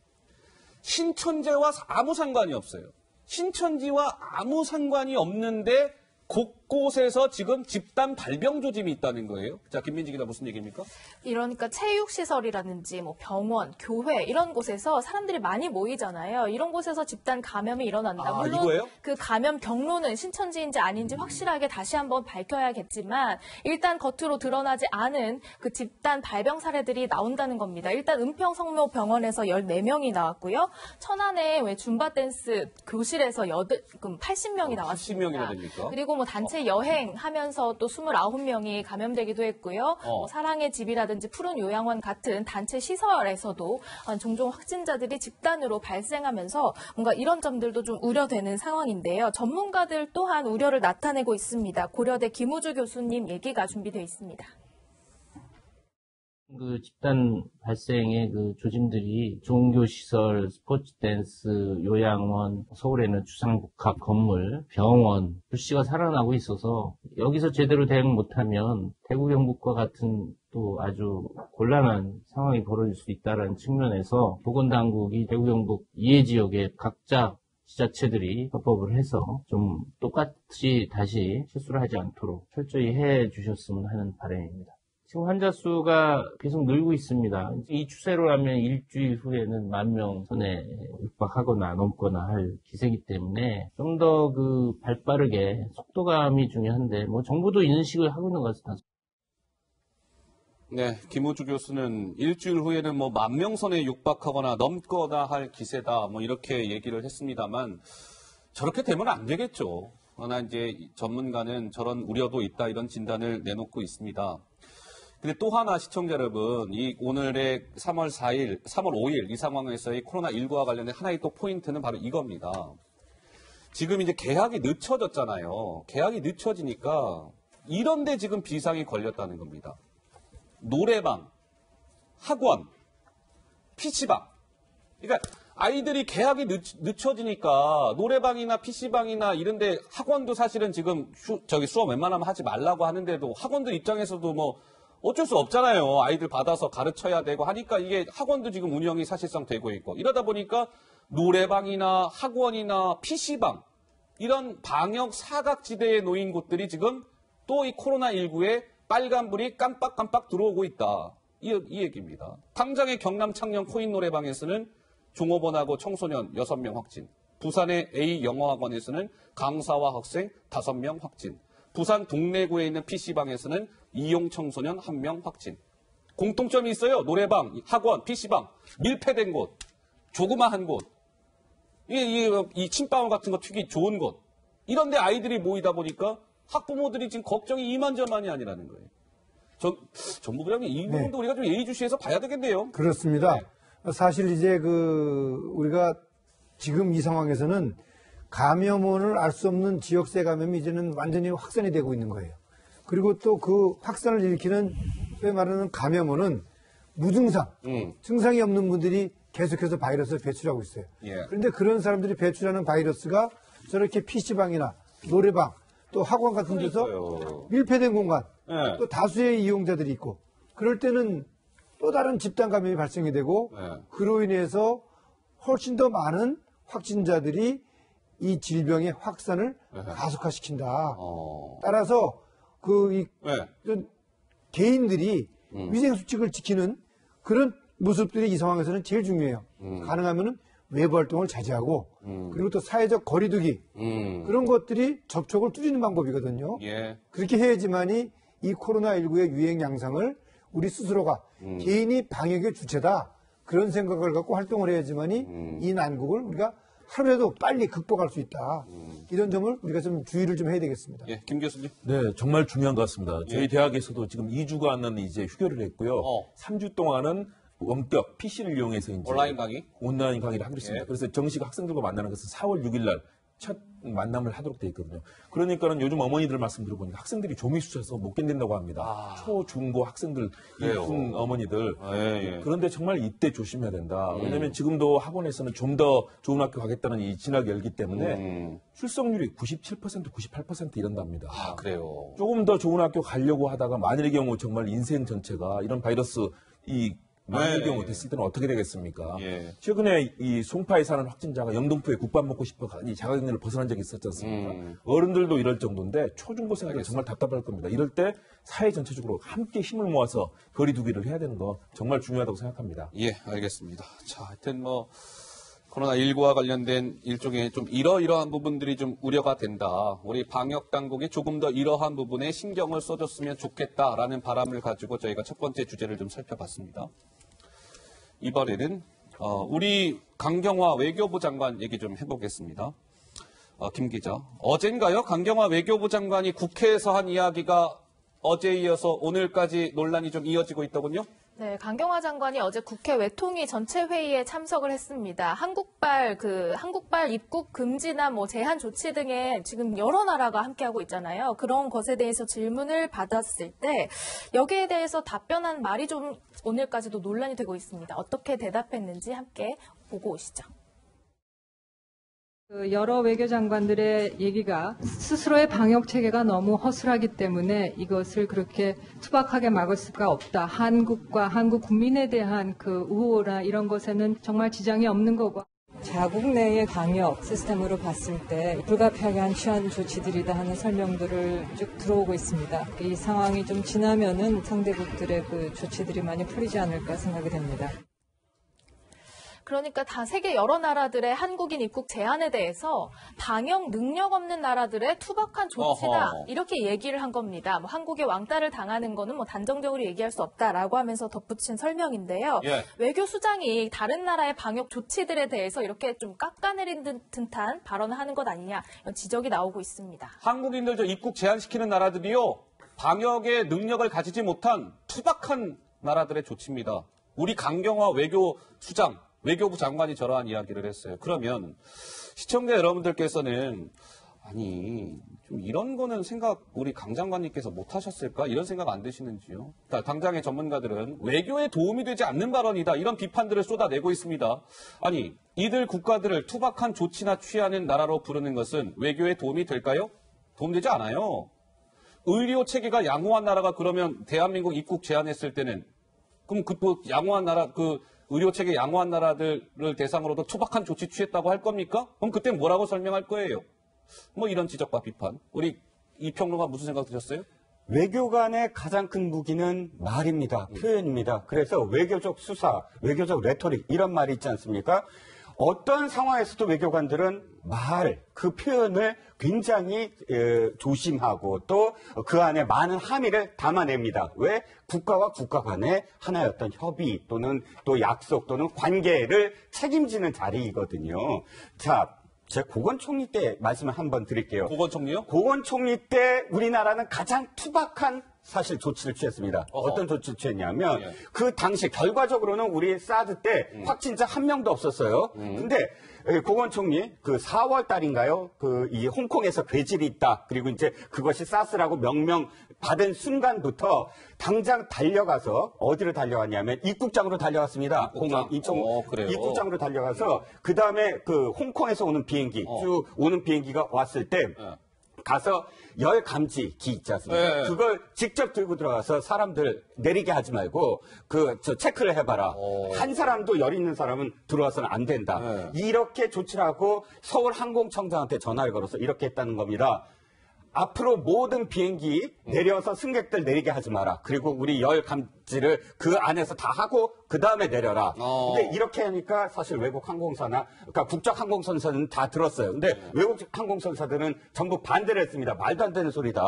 신천지와 아무 상관이 없어요. 신천지와 아무 상관이 없는데 곳곳에서 지금 집단 발병 조짐이 있다는 거예요. 자, 김민지 기자 무슨 얘기입니까? 이러니까 체육시설이라든지 뭐 병원, 교회 이런 곳에서 사람들이 많이 모이잖아요. 이런 곳에서 집단 감염이 일어난다. 물론 이거예요? 그 감염 경로는 신천지인지 아닌지 확실하게 다시 한번 밝혀야겠지만 일단 겉으로 드러나지 않은 그 집단 발병 사례들이 나온다는 겁니다. 일단 은평성묘병원에서 14명이 나왔고요. 천안에 왜 줌바 댄스 교실에서 80명이 나왔습니다. 80명이나 됩니까? 그리고 뭐 단체 여행하면서 또 29명이 감염되기도 했고요. 뭐 사랑의 집이라든지 푸른 요양원 같은 단체 시설에서도 종종 확진자들이 집단으로 발생하면서 뭔가 이런 점들도 좀 우려되는 상황인데요. 전문가들 또한 우려를 나타내고 있습니다. 고려대 김우주 교수님 얘기가 준비되어 있습니다. 그 집단 발생의 그 조짐들이 종교시설, 스포츠 댄스, 요양원, 서울에는 주상복합 건물, 병원, 불씨가 살아나고 있어서 여기서 제대로 대응 못하면 대구 경북과 같은 또 아주 곤란한 상황이 벌어질 수 있다는 측면에서 보건당국이 대구 경북 이해 지역의 각자 지자체들이 협업을 해서 좀 똑같이 다시 실수를 하지 않도록 철저히 해 주셨으면 하는 바람입니다. 지금 환자 수가 계속 늘고 있습니다. 이 추세로라면 일주일 후에는 10,000명 선에 육박하거나 넘거나 할 기세이기 때문에 좀 더 그 발빠르게 속도감이 중요한데 뭐 정부도 인식을 하고 있는 것 같습니다. 네, 김우주 교수는 일주일 후에는 뭐 10,000명 선에 육박하거나 넘거나 할 기세다 뭐 이렇게 얘기를 했습니다만 저렇게 되면 안 되겠죠. 그러나 이제 전문가는 저런 우려도 있다 이런 진단을 내놓고 있습니다. 근데 또 하나 시청자 여러분, 이 오늘의 3월 5일 이 상황에서의 코로나19와 관련된 하나의 또 포인트는 바로 이겁니다. 지금 이제 개학이 늦춰졌잖아요. 개학이 늦춰지니까 이런데 지금 비상이 걸렸다는 겁니다. 노래방, 학원, PC방. 그러니까 아이들이 개학이 늦춰지니까 노래방이나 PC방이나 이런데 학원도 사실은 지금 수업 웬만하면 하지 말라고 하는데도 학원들 입장에서도 뭐 어쩔 수 없잖아요. 아이들 받아서 가르쳐야 되고 하니까 이게 학원도 지금 운영이 사실상 되고 있고 이러다 보니까 노래방이나 학원이나 PC방 이런 방역 사각지대에 놓인 곳들이 지금 또 이 코로나19에 빨간불이 깜빡깜빡 들어오고 있다. 이 얘기입니다. 당장의 경남 창녕 코인 노래방에서는 종업원하고 청소년 6명 확진. 부산의 A 영어학원에서는 강사와 학생 5명 확진. 부산 동래구에 있는 PC방에서는 이용 청소년 1명 확진. 공통점이 있어요. 노래방, 학원, PC방, 밀폐된 곳, 조그마한 곳. 이 침방울 같은 거 튀기 좋은 곳. 이런데 아이들이 모이다 보니까 학부모들이 지금 걱정이 이만저만이 아니라는 거예요. 전부 부장님 이 부분도 우리가 좀 예의주시해서 봐야 되겠네요. 그렇습니다. 사실 이제 우리가 지금 이 상황에서는 감염원을 알 수 없는 지역세 감염이 이제는 완전히 확산이 되고 있는 거예요. 그리고 또 그 확산을 일으키는 소위 말하는 감염원은 무증상, 증상이 없는 분들이 계속해서 바이러스를 배출하고 있어요. 예. 그런데 그런 사람들이 배출하는 바이러스가 저렇게 PC방이나 노래방 또 학원 같은 데서 그러니까요. 밀폐된 공간 예. 또 다수의 이용자들이 있고 그럴 때는 또 다른 집단 감염이 발생이 되고 그로 인해서 훨씬 더 많은 확진자들이 이 질병의 확산을 가속화시킨다. 따라서 개인들이 위생 수칙을 지키는 그런 모습들이 이 상황에서는 제일 중요해요. 가능하면은 외부 활동을 자제하고 그리고 또 사회적 거리두기 그런 것들이 접촉을 줄이는 방법이거든요. 예. 그렇게 해야지만이 이 코로나19의 유행 양상을 우리 스스로가 개인이 방역의 주체다 그런 생각을 갖고 활동을 해야지만이 이 난국을 우리가 하루라도 빨리 극복할 수 있다. 이런 점을 우리가 좀 주의를 좀 해야 되겠습니다. 예, 김 교수님. 네, 정말 중요한 것 같습니다. 저희 대학에서도 지금 2주간은 이제 휴교를 했고요. 3주 동안은 원격 PC를 이용해서 이제 온라인 강의를 하기로 했습니다. 예. 그래서 정식 학생들과 만나는 것은 4월 6일 날 첫 만남을 하도록 돼 있거든요. 그러니까는 요즘 어머니들 말씀 들어보니까 학생들이 좀이 쑤셔서 못 견딘다고 합니다. 초, 중고 학생들, 이쁜 어머니들. 예. 그런데 정말 이때 조심해야 된다. 왜냐하면 지금도 학원에서는 좀 더 좋은 학교 가겠다는 이 진학이 열기 때문에 출석률이 97%, 98% 이런답니다. 아, 그래요. 조금 더 좋은 학교 가려고 하다가 만일의 경우 정말 인생 전체가 이런 바이러스 만일의 경우 됐을 때는 어떻게 되겠습니까? 예. 최근에 이 송파에 사는 확진자가 영등포에 국밥 먹고 싶어 이 자가격리를 벗어난 적이 있었지 않습니까? 어른들도 이럴 정도인데 초중고생들은 정말 답답할 겁니다. 이럴 때 사회 전체적으로 함께 힘을 모아서 거리두기를 해야 되는 거 정말 중요하다고 생각합니다. 예, 알겠습니다. 자, 하여튼 코로나19와 관련된 일종의 좀 이러이러한 부분들이 좀 우려가 된다. 우리 방역 당국이 조금 더 이러한 부분에 신경을 써줬으면 좋겠다라는 바람을 가지고 저희가 첫 번째 주제를 좀 살펴봤습니다. 이번에는 우리 강경화 외교부 장관 얘기 좀 해보겠습니다. 김 기자. 어젠가요? 강경화 외교부 장관이 국회에서 한 이야기가 어제에 이어서 오늘까지 논란이 좀 이어지고 있더군요. 네, 강경화 장관이 어제 국회 외통위 전체 회의에 참석을 했습니다. 한국발 입국 금지나 제한 조치 등에 지금 여러 나라가 함께하고 있잖아요. 그런 것에 대해서 질문을 받았을 때 여기에 대해서 답변한 말이 좀 오늘까지도 논란이 되고 있습니다. 어떻게 대답했는지 함께 보고 오시죠. 여러 외교장관들의 얘기가 스스로의 방역 체계가 너무 허술하기 때문에 이것을 그렇게 투박하게 막을 수가 없다. 한국과 한국 국민에 대한 그 우호나 이런 것에는 정말 지장이 없는 거고. 자국 내의 방역 시스템으로 봤을 때 불가피하게 취한 조치들이다 하는 설명들을 쭉 들어오고 있습니다. 이 상황이 좀 지나면은 상대국들의 그 조치들이 많이 풀리지 않을까 생각이 됩니다. 그러니까 다 세계 여러 나라들의 한국인 입국 제한에 대해서 방역 능력 없는 나라들의 투박한 조치다 이렇게 얘기를 한 겁니다. 한국에 왕따를 당하는 거는 단정적으로 얘기할 수 없다라고 하면서 덧붙인 설명인데요. 예. 외교 수장이 다른 나라의 방역 조치들에 대해서 이렇게 좀 깎아내린 듯한 발언을 하는 것 아니냐 이런 지적이 나오고 있습니다. 한국인들 저 입국 제한시키는 나라들이요. 방역의 능력을 가지지 못한 투박한 나라들의 조치입니다. 우리 강경화 외교 수장 외교부 장관이 저러한 이야기를 했어요. 그러면 시청자 여러분들께서는 아니 좀 이런 거는 생각 우리 강 장관님께서 못 하셨을까 이런 생각 안 드시는지요? 당장의 전문가들은 외교에 도움이 되지 않는 발언이다 이런 비판들을 쏟아내고 있습니다. 아니 이들 국가들을 투박한 조치나 취하는 나라로 부르는 것은 외교에 도움이 될까요? 도움되지 않아요. 의료 체계가 양호한 나라가 그러면 대한민국 입국 제한했을 때는 그럼 또 양호한 나라 그 의료 체계 양호한 나라들을 대상으로도 투박한 조치 취했다고 할 겁니까? 그럼 그때 뭐라고 설명할 거예요? 뭐 이런 지적과 비판. 우리 이 평론가 무슨 생각 드셨어요? 외교관의 가장 큰 무기는 말입니다. 표현입니다. 그래서 외교적 수사, 외교적 레토릭 이런 말이 있지 않습니까? 어떤 상황에서도 외교관들은 그 표현을 굉장히 조심하고 또 그 안에 많은 함의를 담아냅니다. 왜? 국가와 국가 간의 하나의 어떤 협의 또는 또 약속 또는 관계를 책임지는 자리이거든요. 자, 제가 고건 총리 때 말씀을 한번 드릴게요. 고건 총리요? 고건 총리 때 우리나라는 가장 투박한 사실 조치를 취했습니다. 어떤 조치를 취했냐면 그 당시 결과적으로는 우리 사드 때 확진자 한 명도 없었어요. 근데 고건 총리 그 4월 달인가요? 그 이 홍콩에서 괴질이 있다. 그리고 이제 그것이 사스라고 명명 받은 순간부터 당장 달려가서 어디로 달려갔냐면 입국장으로 달려갔습니다. 공항 입국장으로 달려가서 그 다음에 그 홍콩에서 오는 비행기 쭉 오는 비행기가 왔을 때 가서 열 감지기 있지 않습니까? 그걸 직접 들고 들어가서 사람들 내리게 하지 말고 저 체크를 해봐라. 한 사람도 열 있는 사람은 들어와서는 안 된다. 이렇게 조치를 하고 서울 항공청장한테 전화를 걸어서 이렇게 했다는 겁니다. 앞으로 모든 비행기 내려서 승객들 내리게 하지 마라. 그리고 우리 열 감지를 그 안에서 다 하고 그 다음에 내려라. 근데 이렇게 하니까 사실 외국 항공사나 그러니까 국적 항공선사는 다 들었어요. 근데 외국 항공선사들은 전부 반대를 했습니다. 말도 안 되는 소리다.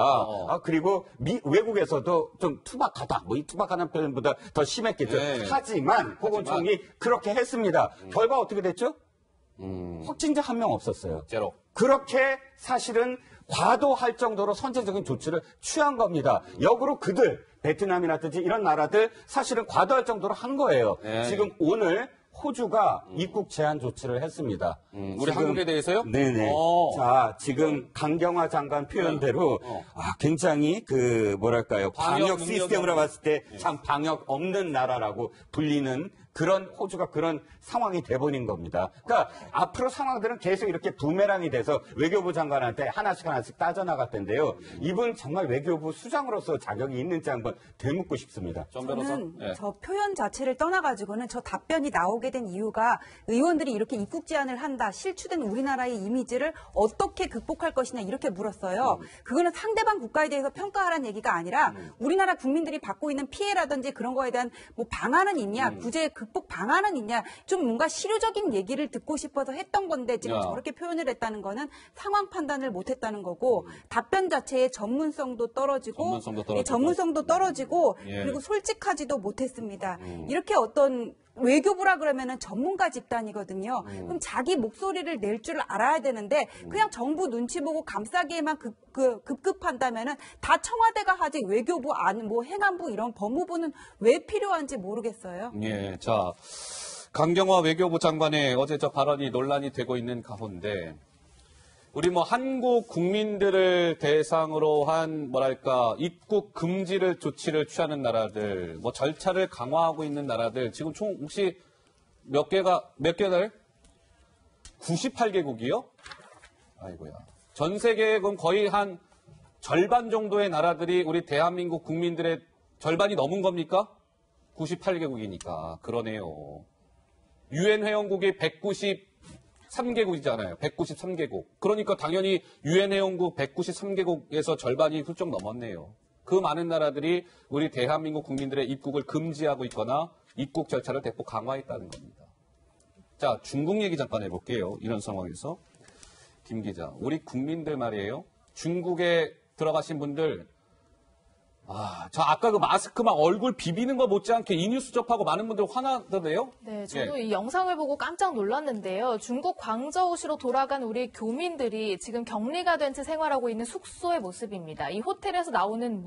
그리고 외국에서도 좀 투박하다. 뭐 이 투박하다는 표현보다 더 심했겠죠. 하지만 고건 총리 그렇게 했습니다. 결과 어떻게 됐죠? 확진자 한 명 없었어요. 제로. 그렇게 사실은 과도할 정도로 선제적인 조치를 취한 겁니다. 역으로 그들, 베트남이라든지 이런 나라들 사실은 과도할 정도로 한 거예요. 지금 오늘 호주가 입국 제한 조치를 했습니다. 우리 한국에 대해서요? 네네. 자, 지금 강경화 장관 표현대로 굉장히 뭐랄까요. 방역 시스템으로 봤을 때 참 방역 없는 나라라고 불리는 그런 호주가 그런 상황이 돼버린 겁니다. 그러니까 앞으로 상황들은 계속 이렇게 부메랑이 돼서 외교부 장관한테 하나씩 따져나갈 텐데요. 이분 정말 외교부 수장으로서 자격이 있는지 한번 되묻고 싶습니다. 저는 저 표현 자체를 떠나가지고는 저 답변이 나오게 된 이유가 의원들이 이렇게 입국 제한을 한다. 실추된 우리나라의 이미지를 어떻게 극복할 것이냐 이렇게 물었어요. 그거는 상대방 국가에 대해서 평가하라는 얘기가 아니라 우리나라 국민들이 받고 있는 피해라든지 그런 거에 대한 뭐 방안은 있냐. 구제 극복 방안은 있냐. 좀 뭔가 실효적인 얘기를 듣고 싶어서 했던 건데 지금 저렇게 표현을 했다는 거는 상황 판단을 못했다는 거고 답변 자체의 전문성도 떨어지고 그리고 솔직하지도 못했습니다. 이렇게 어떤 외교부라 그러면은 전문가 집단이거든요. 그럼 자기 목소리를 낼 줄 알아야 되는데 그냥 정부 눈치 보고 감싸기에만 급급한다면은 다 청와대가 하지 외교부 뭐 행안부 이런 법무부는 왜 필요한지 모르겠어요. 예, 자 강경화 외교부 장관의 어제 저 발언이 논란이 되고 있는 가운데 우리 뭐 한국 국민들을 대상으로 한 뭐랄까 입국 금지를 조치를 취하는 나라들, 뭐 절차를 강화하고 있는 나라들 지금 총 혹시 몇 개달? 98개국이요? 아이고야. 전 세계에 그럼 거의 한 절반 정도의 나라들이 우리 대한민국 국민들의 절반이 넘은 겁니까? 98개국이니까 그러네요. 유엔 회원국이 193개국이잖아요. 193개국. 그러니까 당연히 유엔 회원국 193개국에서 절반이 훌쩍 넘었네요. 그 많은 나라들이 우리 대한민국 국민들의 입국을 금지하고 있거나 입국 절차를 대폭 강화했다는 겁니다. 자, 중국 얘기 잠깐 해볼게요. 이런 상황에서. 김 기자, 우리 국민들 말이에요. 중국에 들어가신 분들 저 아까 그 마스크 막 얼굴 비비는 거 못지않게 이 뉴스 접하고 많은 분들 화나던데요? 네, 저도 이 영상을 보고 깜짝 놀랐는데요. 중국 광저우시로 돌아간 우리 교민들이 지금 격리가 된 채 생활하고 있는 숙소의 모습입니다. 이 호텔에서 나오는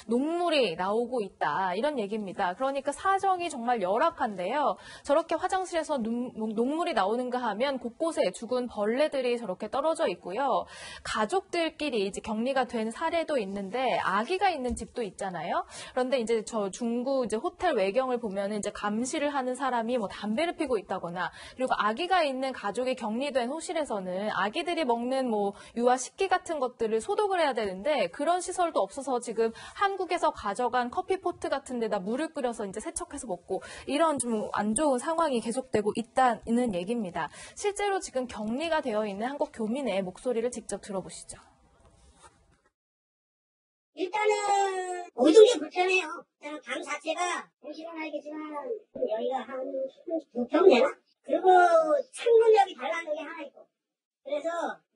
녹물이 나오고 있다. 이런 얘기입니다. 그러니까 사정이 정말 열악한데요. 저렇게 화장실에서 녹물이 나오는가 하면 곳곳에 죽은 벌레들이 저렇게 떨어져 있고요. 가족들끼리 이제 격리가 된 사례도 있는데 아기가 있는 집도 있잖아요. 그런데 이제 저 중국 이제 호텔 외경을 보면은 이제 감시를 하는 사람이 뭐 담배를 피고 있다거나 그리고 아기가 있는 가족이 격리된 호실에서는 아기들이 먹는 뭐 유아 식기 같은 것들을 소독을 해야 되는데 그런 시설도 없어서 지금 한국에서 가져간 커피포트 같은 데다 물을 끓여서 이제 세척해서 먹고 이런 좀 안 좋은 상황이 계속되고 있다는 얘기입니다. 실제로 지금 격리가 되어 있는 한국 교민의 목소리를 직접 들어보시죠. 일단은 모든 게 불편해요. 일단 방 자체가 보시면 알겠지만 여기가 한 2평 되나? 그리고 창문 여기 달라는 게 하나 있고 그래서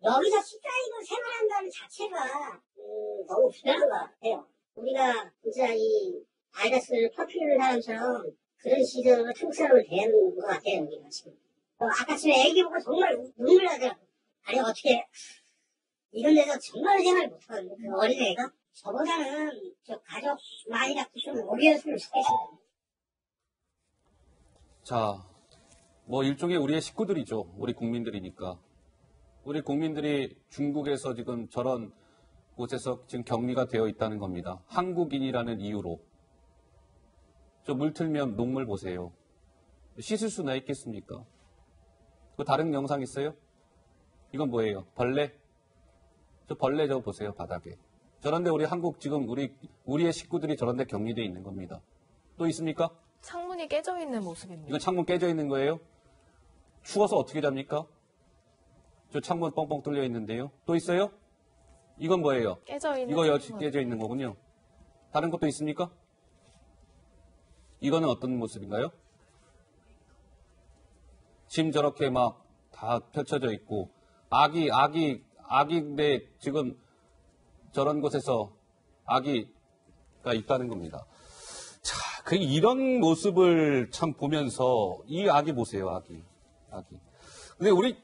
여기서 식사이고 생활한다는 자체가 너무 불편한 것 같아요. 우리가 진짜 이 바이러스를 퍼뜨리는 사람처럼 그런 시설로 한국 사람을 대하는 것 같아요. 여기가 지금. 아까쯤에 애기 보고 정말 눈물 나더라고요. 아니 어떻게 이런 데서 정말 생활 못하거든요. 그 어린애가. 저보다는 저 가족 많이 갖고 좀 오해했으면 좋겠습니다. 자, 뭐 일종의 우리의 식구들이죠. 우리 국민들이니까. 우리 국민들이 중국에서 지금 저런 곳에서 지금 격리가 되어 있다는 겁니다. 한국인이라는 이유로. 저 물 틀면 녹물 보세요. 씻을 수나 있겠습니까? 그 다른 영상 있어요? 이건 뭐예요? 벌레? 저 벌레 저거 보세요, 바닥에. 저런데 우리 한국 지금 우리의 식구들이 저런데 격리되어 있는 겁니다. 또 있습니까? 창문이 깨져 있는 모습입니다. 이거 창문 깨져 있는 거예요? 추워서 어떻게 잡니까? 저 창문 뻥뻥 뚫려 있는데요. 또 있어요? 이건 뭐예요? 깨져 있는 이거 여기 깨져 있는 거군요. 다른 것도 있습니까? 이거는 어떤 모습인가요? 짐 저렇게 막 다 펼쳐져 있고 아기인데 지금 저런 곳에서 아기가 있다는 겁니다. 자, 이런 모습을 참 보면서 이 아기 보세요, 아기. 근데 우리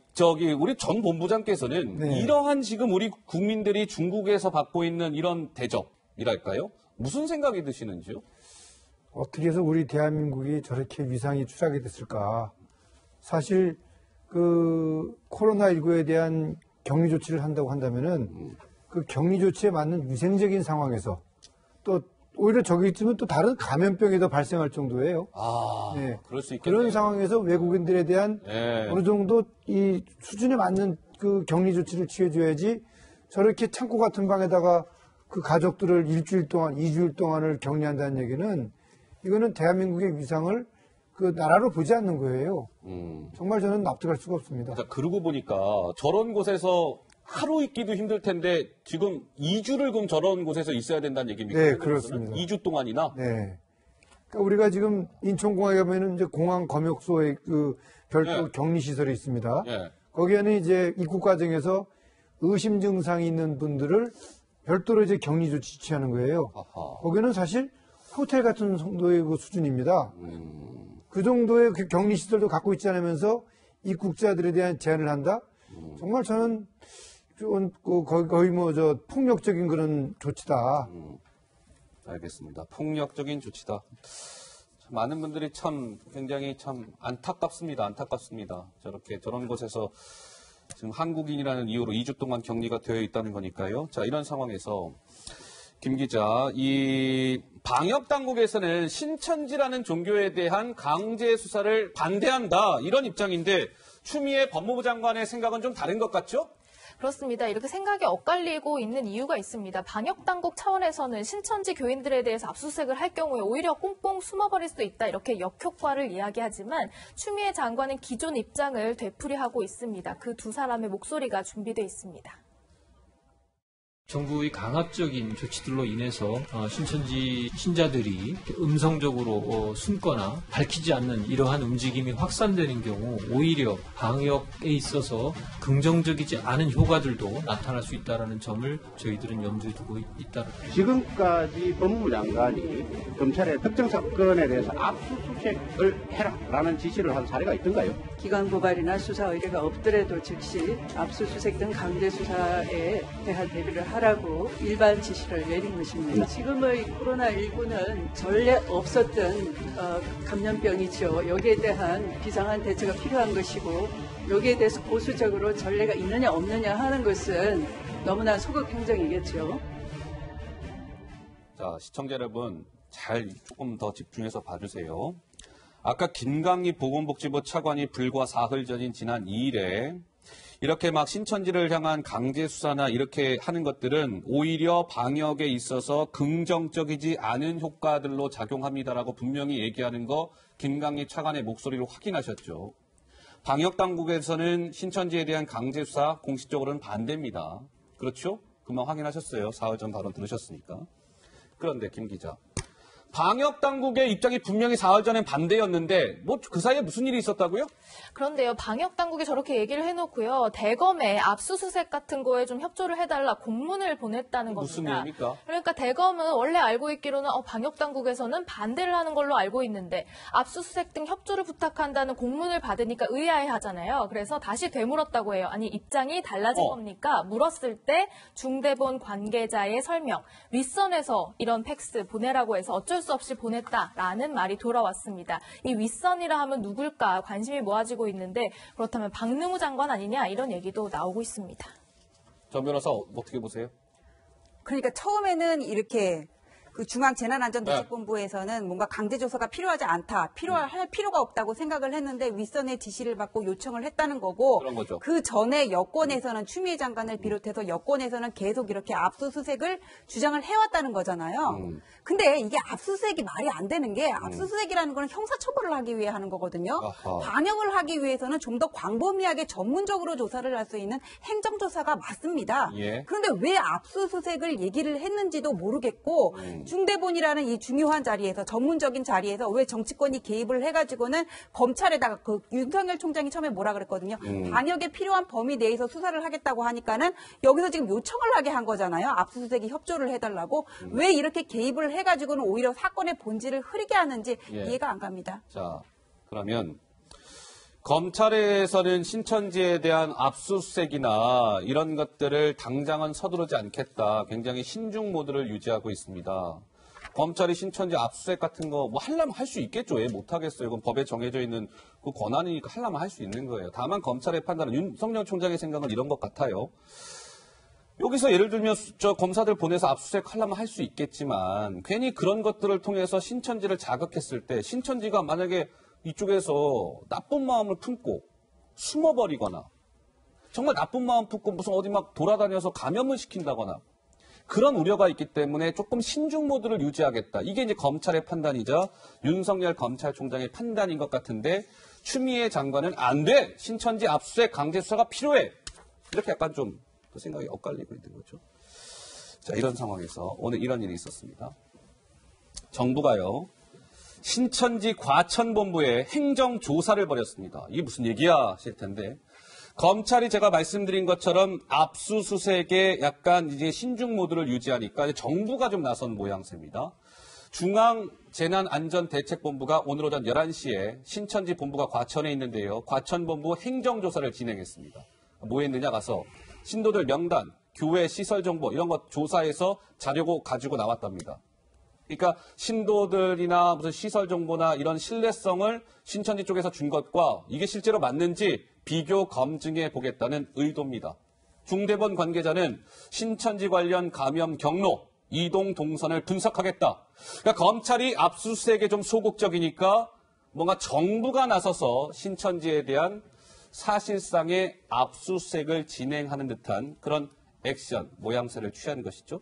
전 본부장께서는 네. 이러한 지금 우리 국민들이 중국에서 받고 있는 이런 대접이랄까요? 무슨 생각이 드시는지요? 어떻게 해서 우리 대한민국이 저렇게 위상이 추락이 됐을까? 사실 그 코로나19에 대한 격리 조치를 한다고 한다면은 그 격리 조치에 맞는 위생적인 상황에서 또 오히려 저기 있으면 또 다른 감염병이 더 발생할 정도예요. 네. 그럴 수 있겠네요. 그런 상황에서 외국인들에 대한 어느 정도 이 수준에 맞는 그 격리 조치를 취해줘야지 저렇게 창고 같은 방에다가 그 가족들을 일주일 동안, 2주일 동안을 격리한다는 얘기는 이거는 대한민국의 위상을 그 나라로 보지 않는 거예요. 정말 저는 납득할 수가 없습니다. 그러고 보니까 저런 곳에서 하루 있기도 힘들 텐데 지금 2주를 그럼 저런 곳에서 있어야 된다는 얘기입니까? 네, 그렇습니다. 2주 동안이나? 네. 그러니까 우리가 지금 인천공항에 가면은 이제 공항 검역소에 그 별도 격리 시설이 있습니다. 거기에는 이제 입국 과정에서 의심 증상이 있는 분들을 별도로 이제 격리 조치 취하는 거예요. 거기는 사실 호텔 같은 정도의 그 수준입니다. 그 정도의 그 격리 시설도 갖고 있지 않으면서 입국자들에 대한 제한을 한다? 정말 저는 거의 뭐 폭력적인 그런 조치다. 알겠습니다. 폭력적인 조치다. 많은 분들이 굉장히 안타깝습니다. 저런 곳에서 지금 한국인이라는 이유로 2주 동안 격리가 되어 있다는 거니까요. 자, 이런 상황에서 김 기자, 이 방역 당국에서는 신천지라는 종교에 대한 강제 수사를 반대한다 이런 입장인데 추미애 법무부 장관의 생각은 좀 다른 것 같죠? 그렇습니다. 이렇게 생각이 엇갈리고 있는 이유가 있습니다. 방역당국 차원에서는 신천지 교인들에 대해서 압수수색을 할 경우에 오히려 꽁꽁 숨어버릴 수 있다. 이렇게 역효과를 이야기하지만 추미애 장관은 기존 입장을 되풀이하고 있습니다. 그 두 사람의 목소리가 준비되어 있습니다. 정부의 강압적인 조치들로 인해서 신천지 신자들이 음성적으로 숨거나 밝히지 않는 이러한 움직임이 확산되는 경우 오히려 방역에 있어서 긍정적이지 않은 효과들도 나타날 수 있다는 점을 저희들은 염두에 두고 있다. 지금까지 법무장관이 검찰의 특정 사건에 대해서 압수수색을 해라라는 지시를 한 사례가 있던가요? 기관 고발이나 수사 의뢰가 없더라도 즉시 압수수색 등 강제 수사에 대한 대비를 하라고 일반 지시를 내린 것입니다. 지금의 코로나19는 전례 없었던 감염병이죠. 여기에 대한 비상한 대처가 필요한 것이고 여기에 대해서 보수적으로 전례가 있느냐 없느냐 하는 것은 너무나 소극 행정이겠죠. 자, 시청자 여러분 잘 조금 더 집중해서 봐주세요. 아까 김강희 보건복지부 차관이 불과 사흘 전인 지난 2일에 이렇게 막 신천지를 향한 강제 수사나 이렇게 하는 것들은 오히려 방역에 있어서 긍정적이지 않은 효과들로 작용합니다라고 분명히 얘기하는 거 김강희 차관의 목소리로 확인하셨죠. 방역당국에서는 신천지에 대한 강제 수사 공식적으로는 반대입니다. 그렇죠? 금방 확인하셨어요. 사흘 전 발언 들으셨으니까. 그런데 김 기자. 방역당국의 입장이 분명히 4월 전엔 반대였는데 뭐 그 사이에 무슨 일이 있었다고요? 그런데요. 방역당국이 저렇게 얘기를 해놓고요. 대검에 압수수색 같은 거에 좀 협조를 해달라 공문을 보냈다는 겁니다. 무슨 얘기입니까? 그러니까 대검은 원래 알고 있기로는 방역당국에서는 반대를 하는 걸로 알고 있는데 압수수색 등 협조를 부탁한다는 공문을 받으니까 의아해하잖아요. 그래서 다시 되물었다고 해요. 아니 입장이 달라진 겁니까? 물었을 때 중대본 관계자의 설명, 윗선에서 이런 팩스 보내라고 해서 어쩔 수 없이 보냈다라는 말이 돌아왔습니다. 이 윗선이라 하면 누굴까 관심이 모아지고 있는데 그렇다면 박능우 장관 아니냐 이런 얘기도 나오고 있습니다. 전 변호사 어떻게 보세요? 그러니까 처음에는 이렇게 그 중앙재난안전대책본부에서는 뭔가 강제조사가 필요하지 않다, 할 필요가 없다고 생각을 했는데 윗선의 지시를 받고 요청을 했다는 거고 그런 거죠. 그 전에 여권에서는 추미애 장관을 비롯해서 여권에서는 계속 이렇게 압수수색을 주장을 해왔다는 거잖아요. 근데 이게 압수수색이 말이 안 되는 게 압수수색이라는 거는 형사처벌을 하기 위해 하는 거거든요. 아하. 방역을 하기 위해서는 좀 더 광범위하게 전문적으로 조사를 할 수 있는 행정조사가 맞습니다. 예. 그런데 왜 압수수색을 얘기를 했는지도 모르겠고 중대본이라는 이 중요한 자리에서 전문적인 자리에서 왜 정치권이 개입을 해가지고는 검찰에다가 그 윤석열 총장이 처음에 뭐라 그랬거든요. 방역에 필요한 범위 내에서 수사를 하겠다고 하니까는 여기서 지금 요청을 하게 한 거잖아요. 압수수색이 협조를 해달라고. 왜 이렇게 개입을 해가지고는 오히려 사건의 본질을 흐리게 하는지 이해가 안 갑니다. 자, 그러면 검찰에서는 신천지에 대한 압수수색이나 이런 것들을 당장은 서두르지 않겠다. 굉장히 신중 모드를 유지하고 있습니다. 검찰이 신천지 압수수색 같은 거 뭐 하려면 할 수 있겠죠. 왜 못하겠어요. 이건 법에 정해져 있는 그 권한이니까 하려면 할 수 있는 거예요. 다만 검찰의 판단은 윤석열 총장의 생각은 이런 것 같아요. 여기서 예를 들면 검사들 보내서 압수수색 하려면 할 수 있겠지만 괜히 그런 것들을 통해서 신천지를 자극했을 때 신천지가 만약에 이쪽에서 나쁜 마음을 품고 숨어버리거나 정말 나쁜 마음 품고 무슨 어디 막 돌아다녀서 감염을 시킨다거나 그런 우려가 있기 때문에 조금 신중 모드를 유지하겠다. 이게 이제 검찰의 판단이자 윤석열 검찰총장의 판단인 것 같은데 추미애 장관은 안 돼. 신천지 압수수색 강제 수사가 필요해. 이렇게 약간 좀 그 생각이 엇갈리고 있는 거죠. 자, 이런 상황에서 오늘 이런 일이 있었습니다. 정부가요. 신천지 과천본부에 행정조사를 벌였습니다. 이게 무슨 얘기야 하실 텐데 검찰이 제가 말씀드린 것처럼 압수수색에 약간 이제 신중 모드를 유지하니까 이제 정부가 좀 나선 모양새입니다. 중앙재난안전대책본부가 오늘 오전 11시에 신천지 본부가 과천에 있는데요. 과천본부 행정조사를 진행했습니다. 뭐 했느냐 가서 신도들 명단, 교회 시설 정보 이런 것 조사해서 자료고 가지고 나왔답니다. 그러니까 신도들이나 무슨 시설 정보나 이런 신뢰성을 신천지 쪽에서 준 것과 이게 실제로 맞는지 비교 검증해 보겠다는 의도입니다. 중대본 관계자는 신천지 관련 감염 경로, 이동 동선을 분석하겠다. 그러니까 검찰이 압수수색에 좀 소극적이니까 뭔가 정부가 나서서 신천지에 대한 사실상의 압수수색을 진행하는 듯한 그런 액션, 모양새를 취한 것이죠.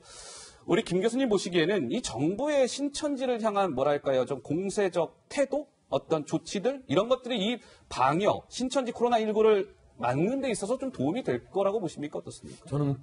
우리 김 교수님 보시기에는 이 정부의 신천지를 향한 뭐랄까요, 좀 공세적 태도, 어떤 조치들 이런 것들이 이 방역, 신천지 코로나19를 막는 데 있어서 좀 도움이 될 거라고 보십니까? 어떻습니까? 저는